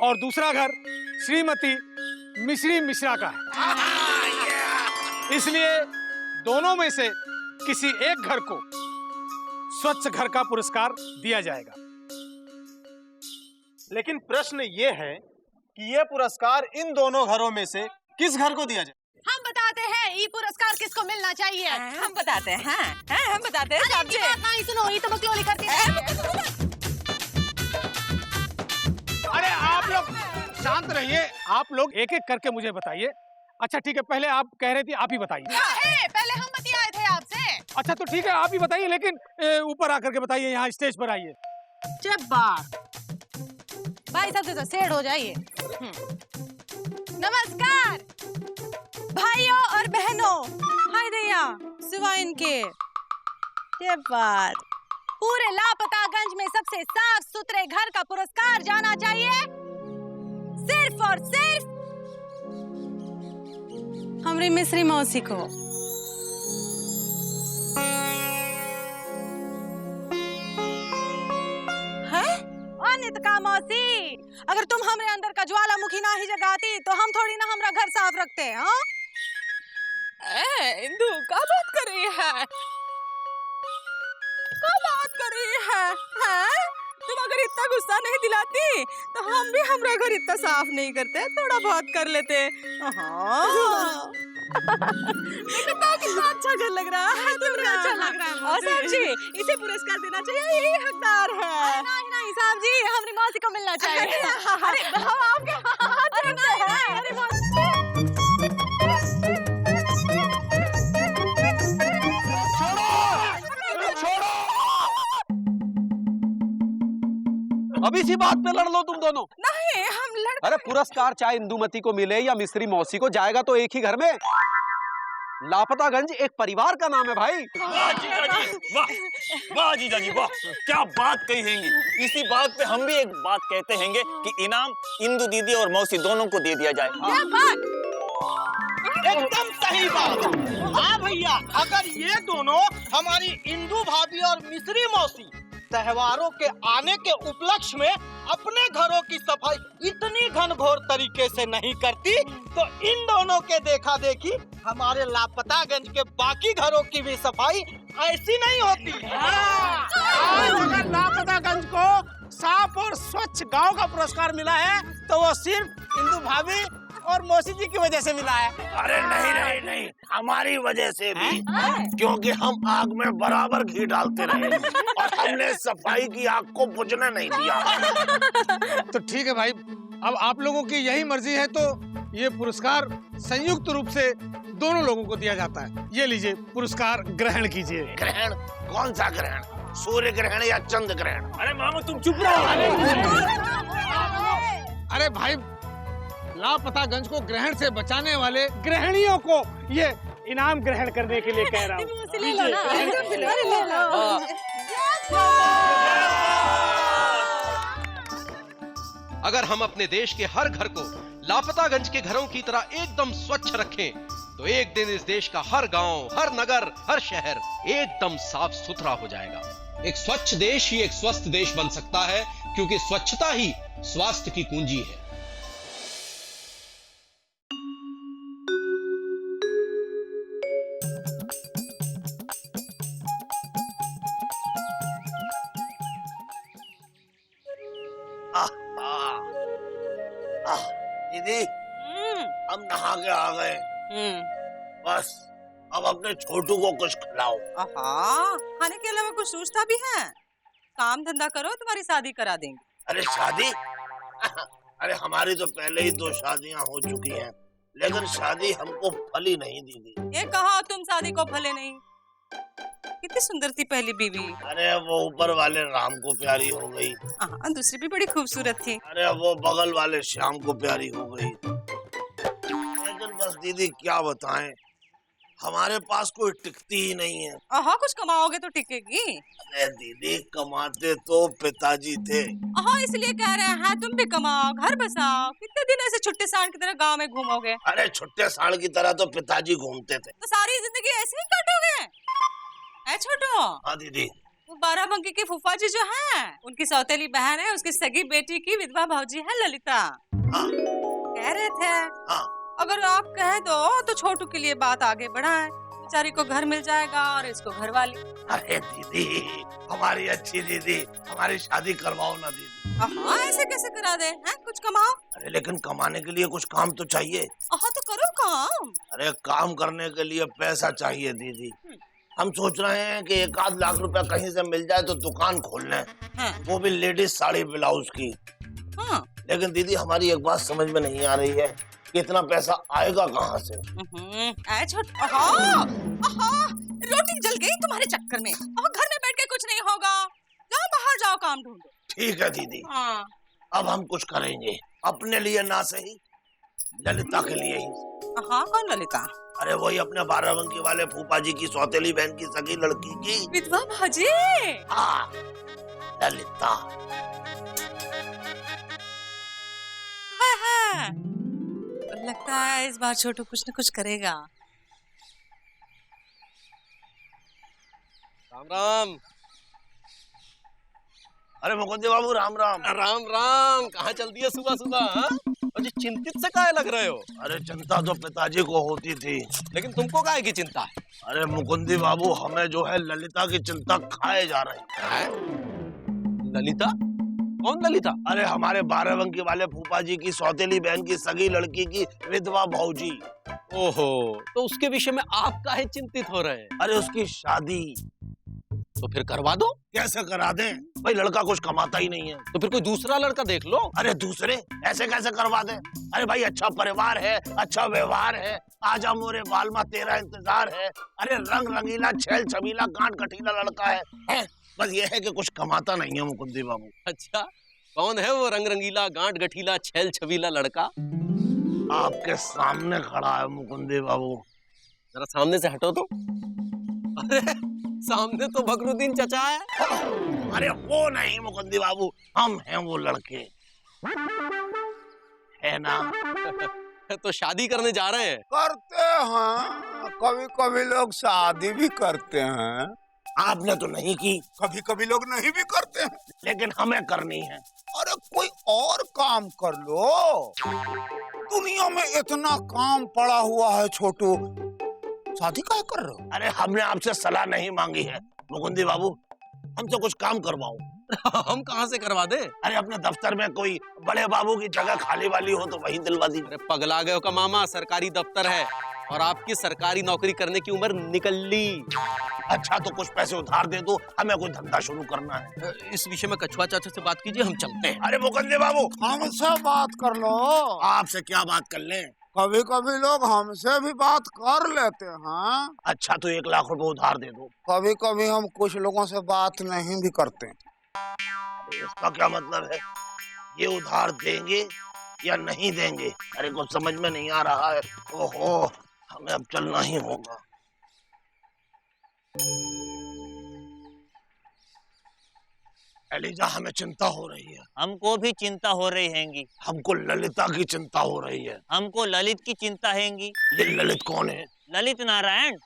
और दूसरा घर श्रीमती मिश्री मिश्रा का है। इसलिए दोनों में से किसी एक घर को स्वच्छ घर का पुरस्कार दिया जाएगा। लेकिन प्रश्न ये है कि ये पुरस्कार इन दोनों घरों में से किस घर को दिया जाए? हम बताते हैं ये पुरस्कार किसको मिलना चाहिए। हम बताते हैं, हम बताते हैं। साहब जी नहीं सुनो, ये तो बकलोली करती है। अरे आप लोग शांत रहिए, आप लोग एक एक करके मुझे बताइए। अच्छा ठीक है, पहले आप कह रही थी, आप ही बताइए। पहले हम बतियाए थे आपसे। अच्छा तो ठीक है, आप ही बताइए, लेकिन ऊपर आकर के बताइए, यहाँ स्टेज पर आइए। जब्बार भाई साहब जैसा सेठ हो जाइए। नमस्कार भाइयों और बहनों, हाय दैया, सिवा इनके। ये बात पूरे लापतागंज में सबसे साफ सुथरे घर का पुरस्कार जाना चाहिए सिर्फ और सिर्फ हमारी मिस्री मौसी को। है अनिता मौसी, अगर तुम हमरे अंदर का ज्वालामुखी ना ही जगाती तो हम थोड़ी ना हमरा घर साफ रखते। हाँ इंदु क्या बात कर रही है? क्या बात कर रही है? हैं? तुम अगर इतना गुस्सा नहीं दिलाती तो हम भी हमारा घर इतना साफ नहीं करते, थोड़ा बहुत कर लेते। देखो तो कितना अच्छा घर लग रहा है, तुमको अच्छा लग रहा है। और साहब जी इसे पुरस्कार देना चाहिए, यही हकदार है। नहीं नहीं साहब जी, हमारी मौसी को मिलना चाहिए। अरे हम आपके हाथ में है। अरे अब इसी बात पे लड़ लो तुम दोनों। नहीं हम लड़। अरे पुरस्कार चाहे इंदुमती को मिले या मिस्री मौसी को, जाएगा तो एक ही घर में। लापतागंज एक परिवार का नाम है भाई। वाह जीजा जी, वाह वाह जीजा जी, वाह क्या बात कही हैंगी। इसी बात पे हम भी एक बात कहते हैंगे कि इनाम इंदु दीदी और मौसी दोनों को दे दिया जाए। क्या बात? एकदम सही बात। हाँ भैया, अगर ये दोनों हमारी इंदु भाभी और मिस्री मौसी त्योहारों के आने के उपलक्ष्य में अपने घरों की सफाई इतनी घनघोर तरीके से नहीं करती तो इन दोनों के देखा देखी हमारे लापतागंज के बाकी घरों की भी सफाई ऐसी नहीं होती। आज अगर लापतागंज को साफ और स्वच्छ गांव का पुरस्कार मिला है तो वो सिर्फ इंदु भाभी और मौसी जी की वजह से मिला है। अरे नहीं नहीं नहीं, हमारी वजह से भी, क्योंकि हम आग में बराबर घी डालते रहे और हमने सफाई की आग को बुझने नहीं दिया। तो ठीक है भाई, अब आप लोगों की यही मर्जी है तो ये पुरस्कार संयुक्त रूप से दोनों लोगों को दिया जाता है। ये लीजिए, पुरस्कार ग्रहण कीजिए। ग्रहण? कौन सा ग्रहण? सूर्य ग्रहण या चंद्र ग्रहण? अरे मामा तुम चुप रहो। अरे भाई, लापतागंज को ग्रहण से बचाने वाले गृहिणियों को ये इनाम ग्रहण करने के लिए कह रहा हूँ। ले लो ना, ले लो। अगर हम अपने देश के हर घर को लापतागंज के घरों की तरह एकदम स्वच्छ रखें तो एक दिन इस देश का हर गांव, हर नगर, हर शहर एकदम साफ सुथरा हो जाएगा। एक स्वच्छ देश ही एक स्वस्थ देश बन सकता है, क्योंकि स्वच्छता ही स्वास्थ्य की कुंजी है। दीदी हम नहा के आ गए, बस अब अपने छोटू को कुछ खिलाओ। खाने के अलावा कुछ सोचता भी है? काम धंधा करो, तुम्हारी शादी करा देंगे। अरे शादी? अरे हमारी तो पहले ही 2 शादियां हो चुकी हैं, लेकिन शादी हमको फली नहीं दीदी। ये कहा तुम शादी को फले नहीं? कितनी सुंदर थी पहली बीवी। अरे वो ऊपर वाले राम को प्यारी हो गई। दूसरी भी बड़ी खूबसूरत थी। अरे वो बगल वाले श्याम को प्यारी हो गई। लेकिन बस दीदी क्या बताएं, हमारे पास कोई टिकती ही नहीं है। कुछ कमाओगे तो टिकेगी। अरे दीदी कमाते तो पिताजी थे। इसलिए कह रहे हैं तुम भी कमाओ, घर बसाओ। कितने दिन ऐसे छुट्टे सांड की तरह गांव में घूमोगे? अरे छुट्टे सांड की तरह तो पिताजी घूमते थे। तो सारी जिंदगी ऐसे ही काटोगे? छोटो। हाँ दीदी। वो बाराबंकी की फूफा जी जो है, उनकी सौतेली बहन है, उसकी सगी बेटी की विधवा भाजी है ललिता। कह रहे थे अगर आप कह दो तो छोटू के लिए बात आगे बढ़ाएं, बेचारी को घर मिल जाएगा और इसको घर वाली। अरे दीदी, हमारी अच्छी दीदी, हमारी शादी करवाओ ना दीदी। ऐसे कैसे करा दे? हैं कुछ कमाओ। अरे लेकिन कमाने के लिए कुछ काम तो चाहिए। तो करो काम। अरे काम करने के लिए पैसा चाहिए दीदी। हम सोच रहे हैं कि 1-8 लाख रुपया कहीं से मिल जाए तो दुकान खोल लें, वो भी लेडीज साड़ी ब्लाउज की। लेकिन दीदी हमारी एक बात समझ में नहीं आ रही है कि इतना पैसा आएगा कहाँ से। रोटी जल गई तुम्हारे चक्कर में। घर में बैठ के कुछ नहीं होगा, जाओ बाहर जाओ, काम ढूंढो। ठीक है दीदी। अब हम कुछ करेंगे, अपने लिए ना सही ललिता के लिए ही। हाँ, कौन ललिता? अरे वही अपने बाराबंकी वाले फूफा जी की सौतेली बहन की सगी लड़की की विधवा भाजी। हाँ, ललिता। हाँ। लगता है इस बार छोटू कुछ न कुछ करेगा। राम राम। अरे मुकुंद बाबू राम राम। राम राम। कहाँ चल दिए सुबह सुबह? और चिंतित से काहे लग रहे हो? अरे चिंता तो पिताजी को होती थी, लेकिन तुमको काहे की चिंता? अरे मुकुंदी बाबू हमें जो है ललिता की चिंता खाए जा रही है। ललिता? कौन ललिता? अरे हमारे बाराबंकी वाले फूफा जी की सौतेली बहन की सगी लड़की की विधवा भौजी। ओहो, तो उसके विषय में आप काहे चिंतित हो रहे हैं? अरे उसकी शादी तो फिर करवा दो। कैसे करा दें? भाई लड़का कुछ कमाता ही नहीं है। तो फिर कोई दूसरा लड़का देख लो। अरे दूसरे ऐसे कैसे करवा दें? अरे भाई अच्छा परिवार है, अच्छा व्यवहार है, आजा मोरे बालमा तेरा इंतजार है। अरे रंग रंगीला छेल छबीला गांठ गठीला लड़का है? बस ये है कि कुछ कमाता नहीं है मुकुंदी बाबू। अच्छा, कौन है वो रंग रंगीला गांठ गठीला छेल छबीला लड़का? आपके सामने खड़ा है मुकुंदी बाबू। जरा सामने से हटो तो। अरे सामने तो बकरुद्दीन चचा है। अरे वो नहीं मुकुंदी बाबू, हम हैं वो लड़के, है ना? तो शादी करने जा रहे हैं? करते हैं, कभी कभी लोग शादी भी करते हैं। आपने तो नहीं की। कभी कभी लोग नहीं भी करते हैं, लेकिन हमें करनी है। अरे कोई और काम कर लो। दुनिया में इतना काम पड़ा हुआ है छोटू, शादी काहे कर रहे हो? अरे हमने आपसे सलाह नहीं मांगी है मुकुंदी बाबू, हमसे कुछ काम करवाओ। हम कहाँ से करवा दें? अरे अपने दफ्तर में कोई बड़े बाबू की जगह खाली वाली हो तो वही दिलवा दी। अरे पगला गए हो का मामा, सरकारी दफ्तर है और आपकी सरकारी नौकरी करने की उम्र निकल ली। अच्छा तो कुछ पैसे उधार दे दो, हमें कोई धंधा शुरू करना है। इस विषय में कछुआ चाचा से बात कीजिए, हम चलते हैं। अरे मुकुंदी बाबू हमसे बात कर लो। आपसे क्या बात कर लें? कभी कभी लोग हमसे भी बात कर लेते हैं। अच्छा तो 1 लाख रुपए उधार दे दो। कभी कभी हम कुछ लोगों से बात नहीं भी करते। इसका क्या मतलब है? ये उधार देंगे या नहीं देंगे? अरे कुछ समझ में नहीं आ रहा है। ओहो, हमें अब चलना ही होगा। एलिजा हमें चिंता हो रही है। हमको भी चिंता हो रही हैंगी। हमको ललिता की चिंता हो रही है। हमको ललित की चिंता हैंगी। ये ललित कौन है? ललित नारायण।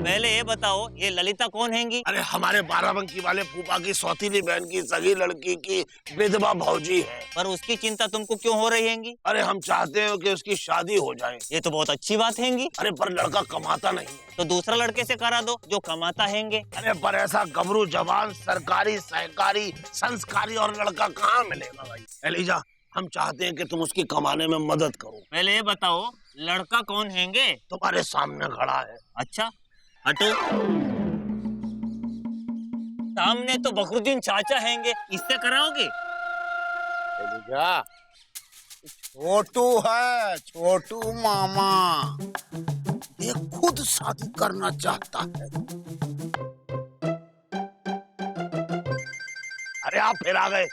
पहले ये बताओ ये ललिता कौन हैंगी? अरे हमारे बाराबंकी वाले फूफा की सौतीली बहन की सगी लड़की की विधवा भौजी है। पर उसकी चिंता तुमको क्यों हो रही हैंगी? अरे हम चाहते हैं कि उसकी शादी हो जाए। ये तो बहुत अच्छी बात हैंगी। अरे पर लड़का कमाता नहीं है। तो दूसरा लड़के से करा दो जो कमाता हैंगे। अरे पर ऐसा गबरू जवान सरकारी सहकारी संस्कारी और लड़का कहाँ मिलेगा भाई? एलिजा हम चाहते हैं कि तुम उसकी कमाने में मदद करो। पहले ये बताओ लड़का कौन हैंगे? तुम्हारे सामने खड़ा है। अच्छा हटो। सामने तो बकरुद्दीन चाचा हैंगे, इससे कराओगे? छोटू है, छोटू मामा, ये खुद शादी करना चाहता है। अरे आप फिर आ गए।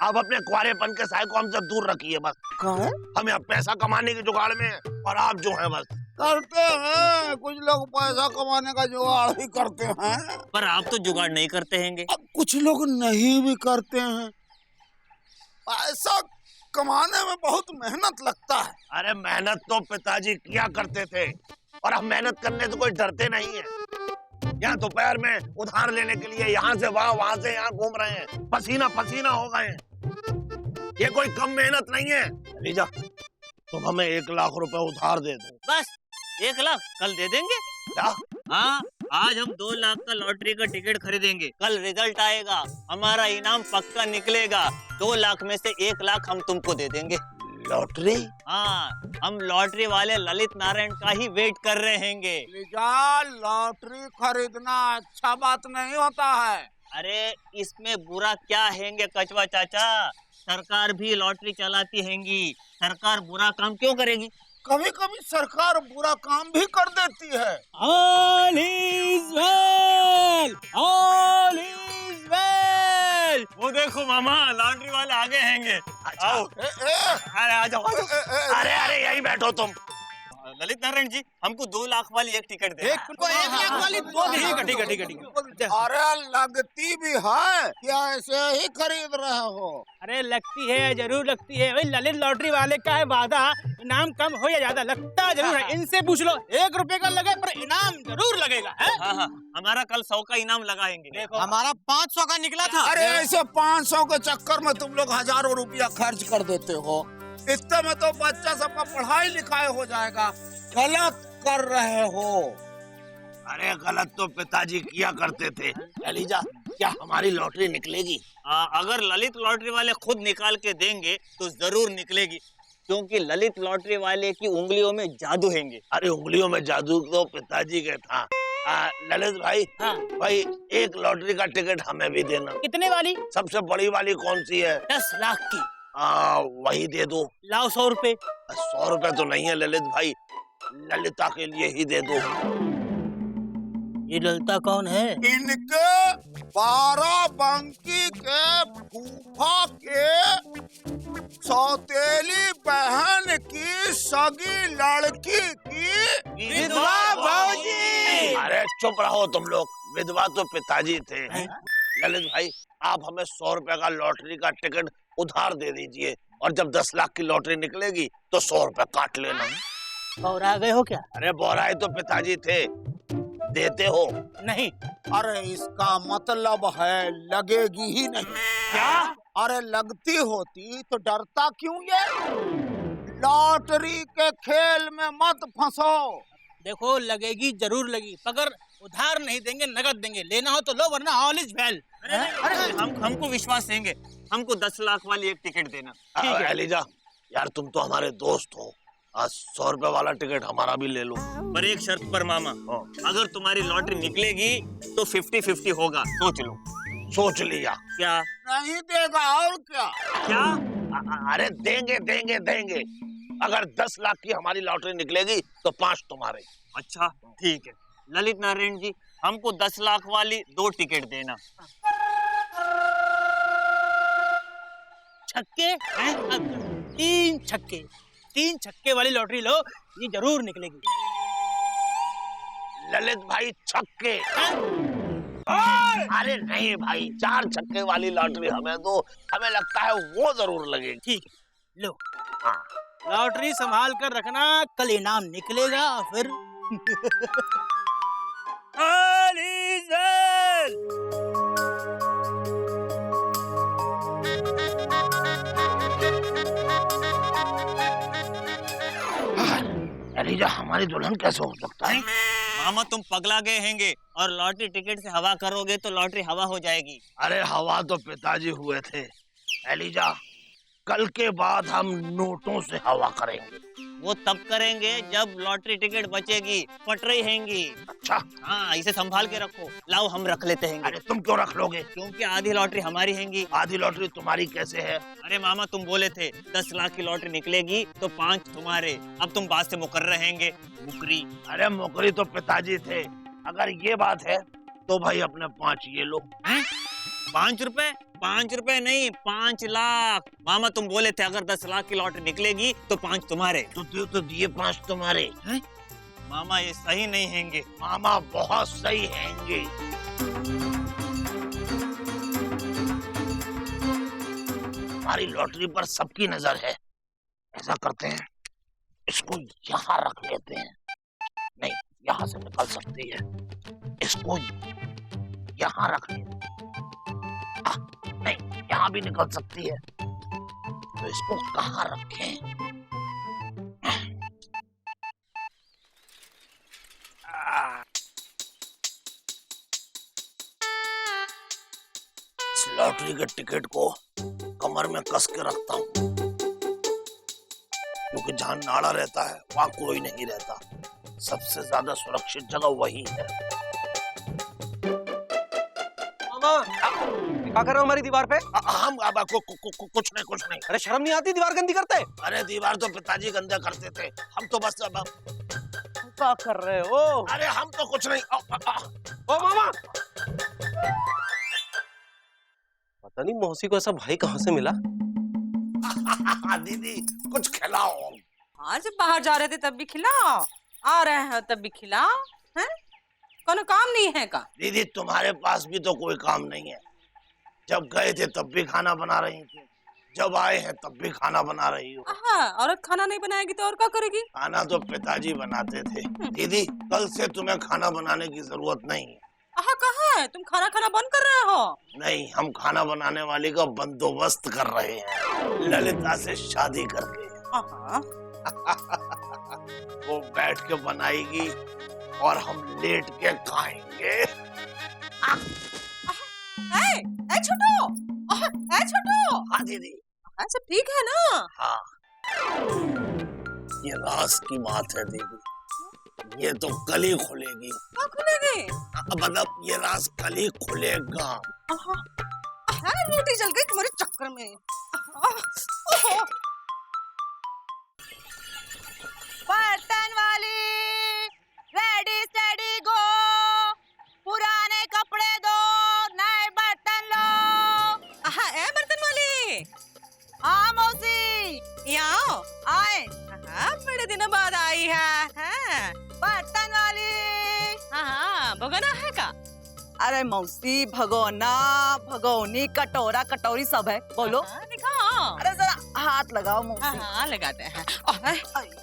आप अपने कुआरेपन के साय को हमसे दूर रखिए बस। हमें अब पैसा कमाने की जुगाड़ में है और आप जो है बस करते हैं। कुछ लोग पैसा कमाने का जुगाड़ भी करते हैं, पर आप तो जुगाड़ नहीं करते हैंगे। अब कुछ लोग नहीं भी करते हैं। पैसा कमाने में बहुत मेहनत लगता है। अरे मेहनत तो पिताजी किया करते थे और अब मेहनत करने से कोई डरते नहीं है। यहाँ दोपहर में उधार लेने के लिए यहाँ से वहाँ से यहाँ घूम रहे हैं, पसीना पसीना हो गए हैं। ये कोई कम मेहनत नहीं है। लीजा तुम हमें 1 लाख रुपए उधार दे दो। बस 1 लाख कल दे देंगे। क्या? हाँ आज हम 2 लाख का लॉटरी का टिकट खरीदेंगे। कल रिजल्ट आएगा, हमारा इनाम पक्का निकलेगा। 2 लाख में से 1 लाख हम तुमको दे देंगे। लॉटरी? हाँ हम लॉटरी वाले ललित नारायण का ही वेट कर रहे हैंगे। लॉटरी खरीदना अच्छा बात नहीं होता है। अरे इसमें बुरा क्या हैंगे कछुआ चाचा? सरकार भी लॉटरी चलाती हैंगी। सरकार बुरा काम क्यों करेगी? कभी कभी सरकार बुरा काम भी कर देती है। All is well! All is well! चल वो देखो मामा लॉटरी वाले आगे हैंगे। आओ अरे आ जाओ अरे अरे यही बैठो तुम। ललित नारायण जी हमको 2 लाख वाली एक टिकट दे। 1 लाख वाली दो भी। ठीक है। अरे लगती भी है क्या? ऐसे ही खरीद रहे हो? अरे लगती है, जरूर लगती है भाई। ललित लॉटरी वाले का है वादा, इनाम कम हो या ज्यादा लगता जरूर है। इनसे पूछ लो, 1 रुपए का लगे पर इनाम जरूर लगेगा है? हाँ हमारा कल 100 का इनाम लगाएंगे। हमारा 500 का निकला था। अरे ऐसे 500 के चक्कर में तुम लोग हजारों रुपया खर्च कर देते हो। इतने में तो बच्चा सबका पढ़ाई लिखाई हो जाएगा। गलत कर रहे हो। अरे गलत तो पिताजी किया करते थे। एलिजा क्या हमारी लॉटरी निकलेगी? अगर ललित लॉटरी वाले खुद निकाल के देंगे तो जरूर निकलेगी, क्योंकि ललित लॉटरी वाले की उंगलियों में जादू हैंगे। अरे उंगलियों में जादू तो पिताजी के था। ललित भाई भाई 1 लॉटरी का टिकट हमें भी देना। कितने वाली? सबसे बड़ी वाली कौन सी है? 10 लाख की। वही दे दो। लाओ 100 रुपए। 100 रुपए तो नहीं है ललित भाई, ललिता के लिए ही दे दो। ये ललिता कौन है? इनके 12 के फूफा के सौतेली बहन की सगी लड़की की विधवा भाऊजी। अरे चुप रहो तुम लोग, विधवा तो पिताजी थे। ललित भाई आप हमें 100 रुपए का लॉटरी का टिकट उधार दे दीजिए, और जब 10 लाख की लॉटरी निकलेगी तो 100 रुपए काट लेना। और आ गए हो क्या? अरे बोराए तो पिताजी थे, देते हो? नहीं। अरे इसका मतलब है लगेगी ही नहीं। क्या? अरे लगती होती तो डरता क्यों ये? लॉटरी के खेल में मत फंसो। देखो लगेगी जरूर लगी, मगर उधार नहीं देंगे, नगद देंगे। लेना हो तो लो, वरना ऑल इज वेल। अरे हमको विश्वास देंगे, हमको 10 लाख वाली एक टिकट देना। ठीक है एलिजा, यार तुम तो हमारे दोस्त हो, आज 100 रुपए वाला टिकट हमारा भी ले लो। पर एक शर्त पर मामा, अगर तुम्हारी लॉटरी निकलेगी तो 50-50 होगा, सोच लो। सोच लिया। क्या? नहीं देगा और क्या? क्या? अरे देंगे देंगे देंगे। अगर 10 लाख की हमारी लॉटरी निकलेगी तो 5 तुम्हारे। अच्छा ठीक है। ललित नारायण जी हमको 10 लाख वाली 2 टिकट देना। छक्के? 3 छक्के वाली लॉटरी लो, ये जरूर निकलेगी। ललित भाई छक्के? अरे नहीं भाई, 4 छक्के वाली लॉटरी हमें दो, हमें लगता है वो जरूर लगेगी। ठीक है लो। लॉटरी संभाल कर रखना, कल इनाम निकलेगा फिर। एलिजा हमारी दुल्हन कैसे हो सकता है? मामा तुम पगला गए हैंगे, और लॉटरी टिकट से हवा करोगे तो लॉटरी हवा हो जाएगी। अरे हवा तो पिताजी हुए थे। एलिजा कल के बाद हम नोटों से हवा करेंगे। वो तब करेंगे जब लॉटरी टिकट बचेगी, पट रही हैंगी। अच्छा हाँ, इसे संभाल के रखो। लाओ हम रख लेते हैं। अरे तुम क्यों रख लोगे? क्योंकि आधी लॉटरी हमारी हैंगी। आधी लॉटरी तुम्हारी कैसे है? अरे मामा तुम बोले थे 10 लाख की लॉटरी निकलेगी तो 5 तुम्हारे, अब तुम बात से मुकर रहेंगे। मुकरी? अरे मुकरी तो पिताजी थे। अगर ये बात है तो भाई अपने 5 ये लो। 5 रुपए? 5 रुपए नहीं, 5 लाख। मामा तुम बोले थे अगर 10 लाख की लॉटरी निकलेगी तो 5 तुम्हारे। तो दिए 5 तुम्हारे। मामा ये सही नहीं हैंगे। मामा बहुत सही हैंगे। हमारी लॉटरी पर सबकी नजर है। ऐसा करते हैं, इसको यहाँ रख लेते हैं। नहीं, यहाँ से निकल सकती है। इसको यहाँ रख लेते हैं। नहीं, यहाँ भी निकल सकती है। तो इसको कहाँ रखें? इस लॉटरी के टिकट को कमर में कस के रखता हूँ, क्योंकि जहाँ नाड़ा रहता है वहाँ कोई नहीं रहता। सबसे ज्यादा सुरक्षित जगह वही है। क्या कर रहे हो हमारी दीवार पे? हम कुछ नहीं। अरे शर्म नहीं आती दीवार गंदी करते? अरे दीवार तो पिताजी गंदे करते थे, हम तो बस क्या कर रहे हो? अरे हम तो कुछ नहीं। ओ मामा, पता नहीं मौसी को ऐसा भाई कहाँ से मिला। दीदी कुछ खिलाओ। हाँ, जब बाहर जा रहे थे तब भी खिलाओ, आ रहे हैं तब भी खिलाओ, हैं? कोनो काम नहीं है का? दीदी तुम्हारे पास भी तो कोई काम नहीं है। जब गए थे तब भी खाना बना रही थी, जब आए हैं तब भी खाना बना रही हो। औरत खाना नहीं बनाएगी तो और क्या करेगी? खाना तो पिताजी बनाते थे। दीदी कल से तुम्हें खाना बनाने की जरूरत नहीं है। कहाँ है? तुम खाना बंद कर रहे हो? नहीं, हम खाना बनाने वाली का बंदोबस्त कर रहे हैं, ललिता से शादी करके। वो बैठ के बनाएगी और हम लेट के खाएंगे। छोटू, छोटू। हाँ दीदी। सब ठीक है ना? हाँ, ये राज की बात है दीदी, ये तो कल ही खुलेगी। खुलेगी? मतलब ये राज कल ही खुलेगा। रोटी जल गई तुम्हारे चक्कर में। बर्तन वाली, रेडी स्टेडी गो, पुराने कपड़े दो, नए बर्तन लो। बर्तन वाली। हाँ मौसी, यहाँ आए। बड़े दिनों बाद आई है। बर्तन वाली। हाँ, भगोना है का? अरे मौसी, भगोना, भगोनी, कटोरा, कटोरी सब है। बोलो। दिखाओ। अरे जरा हाथ लगाओ मौसी। हाँ, लगाते हैं।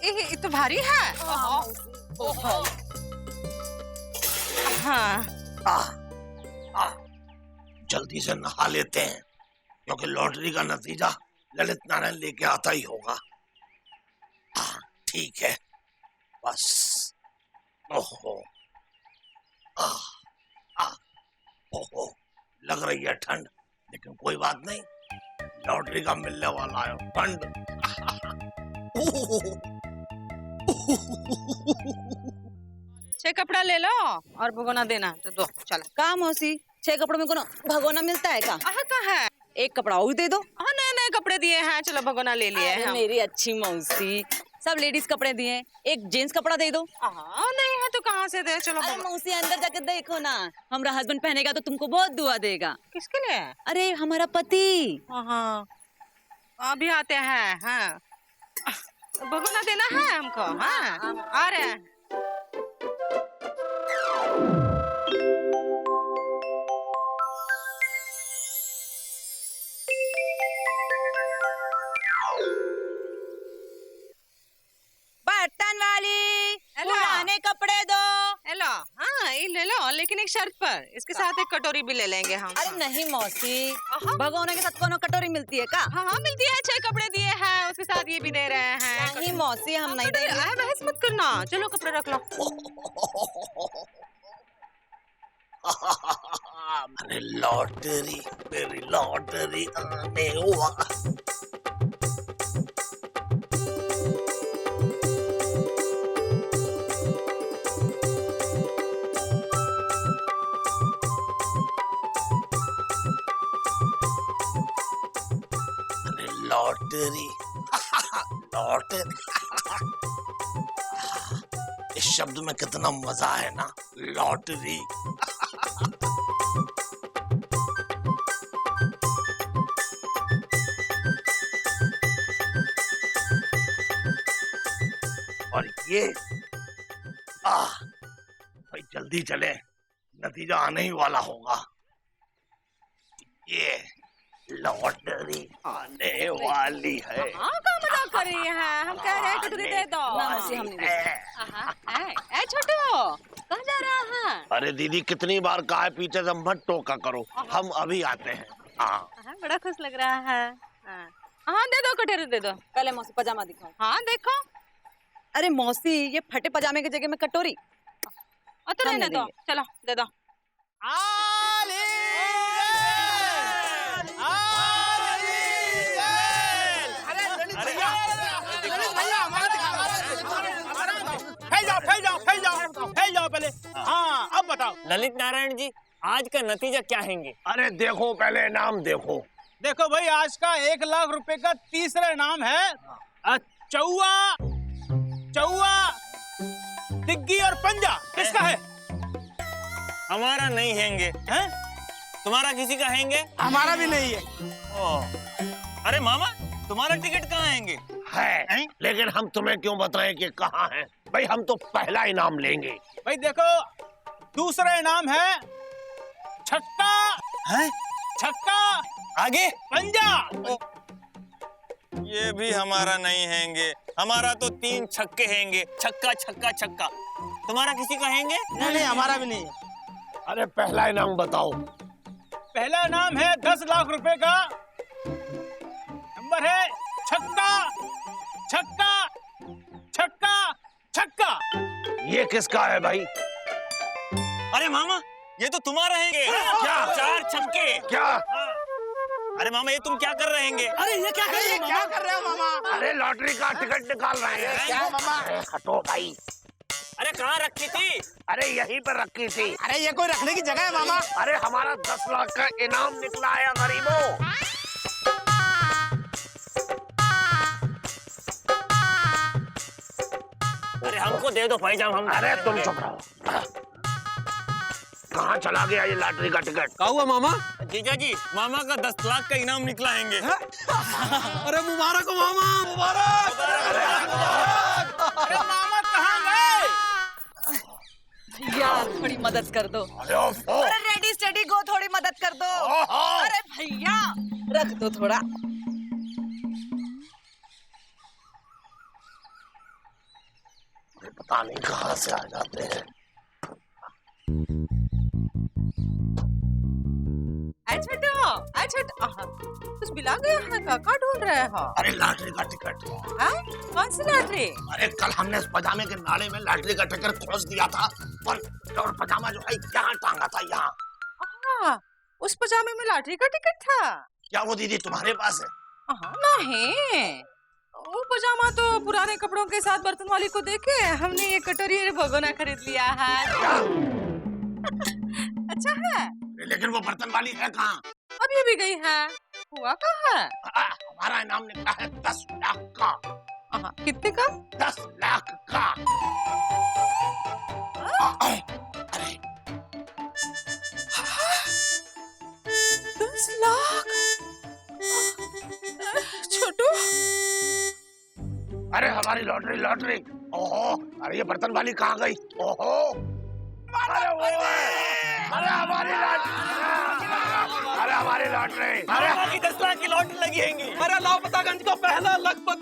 ये तो भारी है। जल्दी से नहा लेते हैं, क्योंकि लॉटरी का नतीजा ललित नारायण लेके आता ही होगा। ठीक है, बस। ओहो, ओहो, लग रही है ठंड, लेकिन कोई बात नहीं, लॉटरी का मिलने वाला है फंड। छह कपड़ा ले लो और भगोना देना तो दो। चलो। कहा मौसी, 6 कपड़ों में कोनो भगोना मिलता है का? कहाँ है? एक कपड़ा और दे दो। नए कपड़े दिए हैं, चलो भगोना ले लिए हैं। मेरी अच्छी मौसी, सब लेडीज कपड़े दिए, एक जेंट्स कपड़ा दे दो। नहीं है तो कहाँ से दे? चलो। अरे मौसी, अंदर जाके देखो ना, हमारा हस्बैंड पहनेगा तो तुमको बहुत दुआ देगा। किसके लिए? अरे हमारा पति। अभी आते हैं। हाँ, भगोना देना है हमको। हाँ, आ रहे हैं। बर्तन वाली, पुराने कपड़े दो। हेलो। हाँ, ये ले लो, लेकिन एक शर्त पर, इसके साथ एक कटोरी भी ले लेंगे हम। अरे नहीं मौसी, भगोने के साथ कोनो कटोरी मिलती है का? हाँ, मिलती है। 6 कपड़े दिए हैं, उसके साथ ये भी दे रहे हैं। नहीं मौसी, हम नहीं देंगे। बहस मत करना, चलो कपड़े रख लो। अरे लॉटरी, मेरी लॉटरी आने हुआ। Lottery, lottery. इस शब्द में कितना मजा है ना, लॉटरी। और ये भाई जल्दी चले, नतीजा आने ही वाला होगा। ये लॉटरी आने वाली है। क्या मजाक कर रही है? हम कह रहे हैं कटोरी दे दो। हम नहीं। छोटू, कहाँ जा रहा है? अरे दीदी, कितनी बार कहा है पीछे से मत टोका करो, हम अभी आते हैं। बड़ा खुश लग रहा है। हाँ, दे दो कटोरी, दे दो। पहले मौसी पजामा दिखाओ। हाँ, देखो। अरे मौसी, ये फटे पजामे की जगह में कटोरी तो रहने दो। चलो, दे दो। फैल जाओ पहले। हाँ, अब बताओ ललित नारायण जी, आज का नतीजा क्या हैंगे? अरे देखो, पहले इनाम देखो। देखो भाई, आज का 1 लाख रुपए का तीसरा इनाम है चौवा, दिग्गी और पंजा। किसका है? हमारा नहीं हैंगे। हैं? तुम्हारा किसी का हैंगे? हमारा भी नहीं है। अरे मामा, तुम्हारा टिकट कहाँ हैंगे? है, लेकिन हम तुम्हें क्यों बताएं कि कहाँ है? भाई हम तो पहला इनाम लेंगे। भाई देखो, दूसरा इनाम है छक्का। है? छक्का, आगे पंजा। ये भी हमारा नहीं हैंगे। हमारा तो 3 छक्के हैंगे, छक्का छक्का छक्का। तुम्हारा किसी का हैंगे? नहीं, हमारा भी नहीं है। अरे पहला इनाम बताओ। पहला इनाम है 10 लाख रुपए का। नंबर है छक्का छक्का छक्का छक्का। ये किसका है भाई? अरे मामा, ये तो तुम्हारा हैंगे। क्या? 4 छक्के। क्या? अरे मामा, ये तुम क्या कर रहे हैंगे? अरे ये क्या कर रहे हो मामा? अरे लॉटरी का टिकट निकाल रहे हैं। क्या मामा? अरे हटो भाई। अरे कहाँ रखी थी? अरे यहीं पर रखी थी। अरे ये कोई रखने की जगह है मामा? अरे हमारा 10 लाख का इनाम निकला है गरीबों। अरे हमको दे दो भाईजान, हम। अरे तुम चुप रहो। कहाँ चला गया ये लॉटरी का टिकट? क्या हुआ मामा? जीजा जी, मामा का 10 लाख का इनाम निकला हैंगे। अरे मुबारक हो मामा, मुबारक। अरे मामा कहाँ गए? यार थोड़ी मदद कर दो। अरे रेडी स्टेडी गो, थोड़ी मदद कर दो। अरे भैया रख दो थोड़ा। पता नहीं कहाँ से आ जाते हैं। कुछ मिला गया है? का ढूंढ रहे हो? अरे लॉटरी का टिकट। कौन सी लॉटरी? अरे कल हमने इस पजामे के नाले में लॉटरी का टिकट खोस दिया था और पजामा जो है यहाँ टांगा था, यहाँ। उस पजामे में लॉटरी का टिकट था? क्या वो दीदी तुम्हारे पास है? नहीं, वो पजामा तो पुराने कपड़ों के साथ बर्तन वाली को देके हमने ये कटोरी और भगोना खरीद लिया है। अच्छा है, लेकिन वो बर्तन वाली है कहाँ? अब ये भी गई है। हुआ कहाँ है? हमारा इनाम निकला है 10 लाख का। कितने का? 10 लाख का। अरे 10 लाख? छोटू, अरे हमारी लॉटरी। ओहो, अरे ये बर्तन वाली कहाँ गई? ओहो, अरे वो है। अरे हमारी लॉटरी। अरे 10 लाख की लॉटरी लगी हैंगी। अरे लापतागंज का पहला लखपति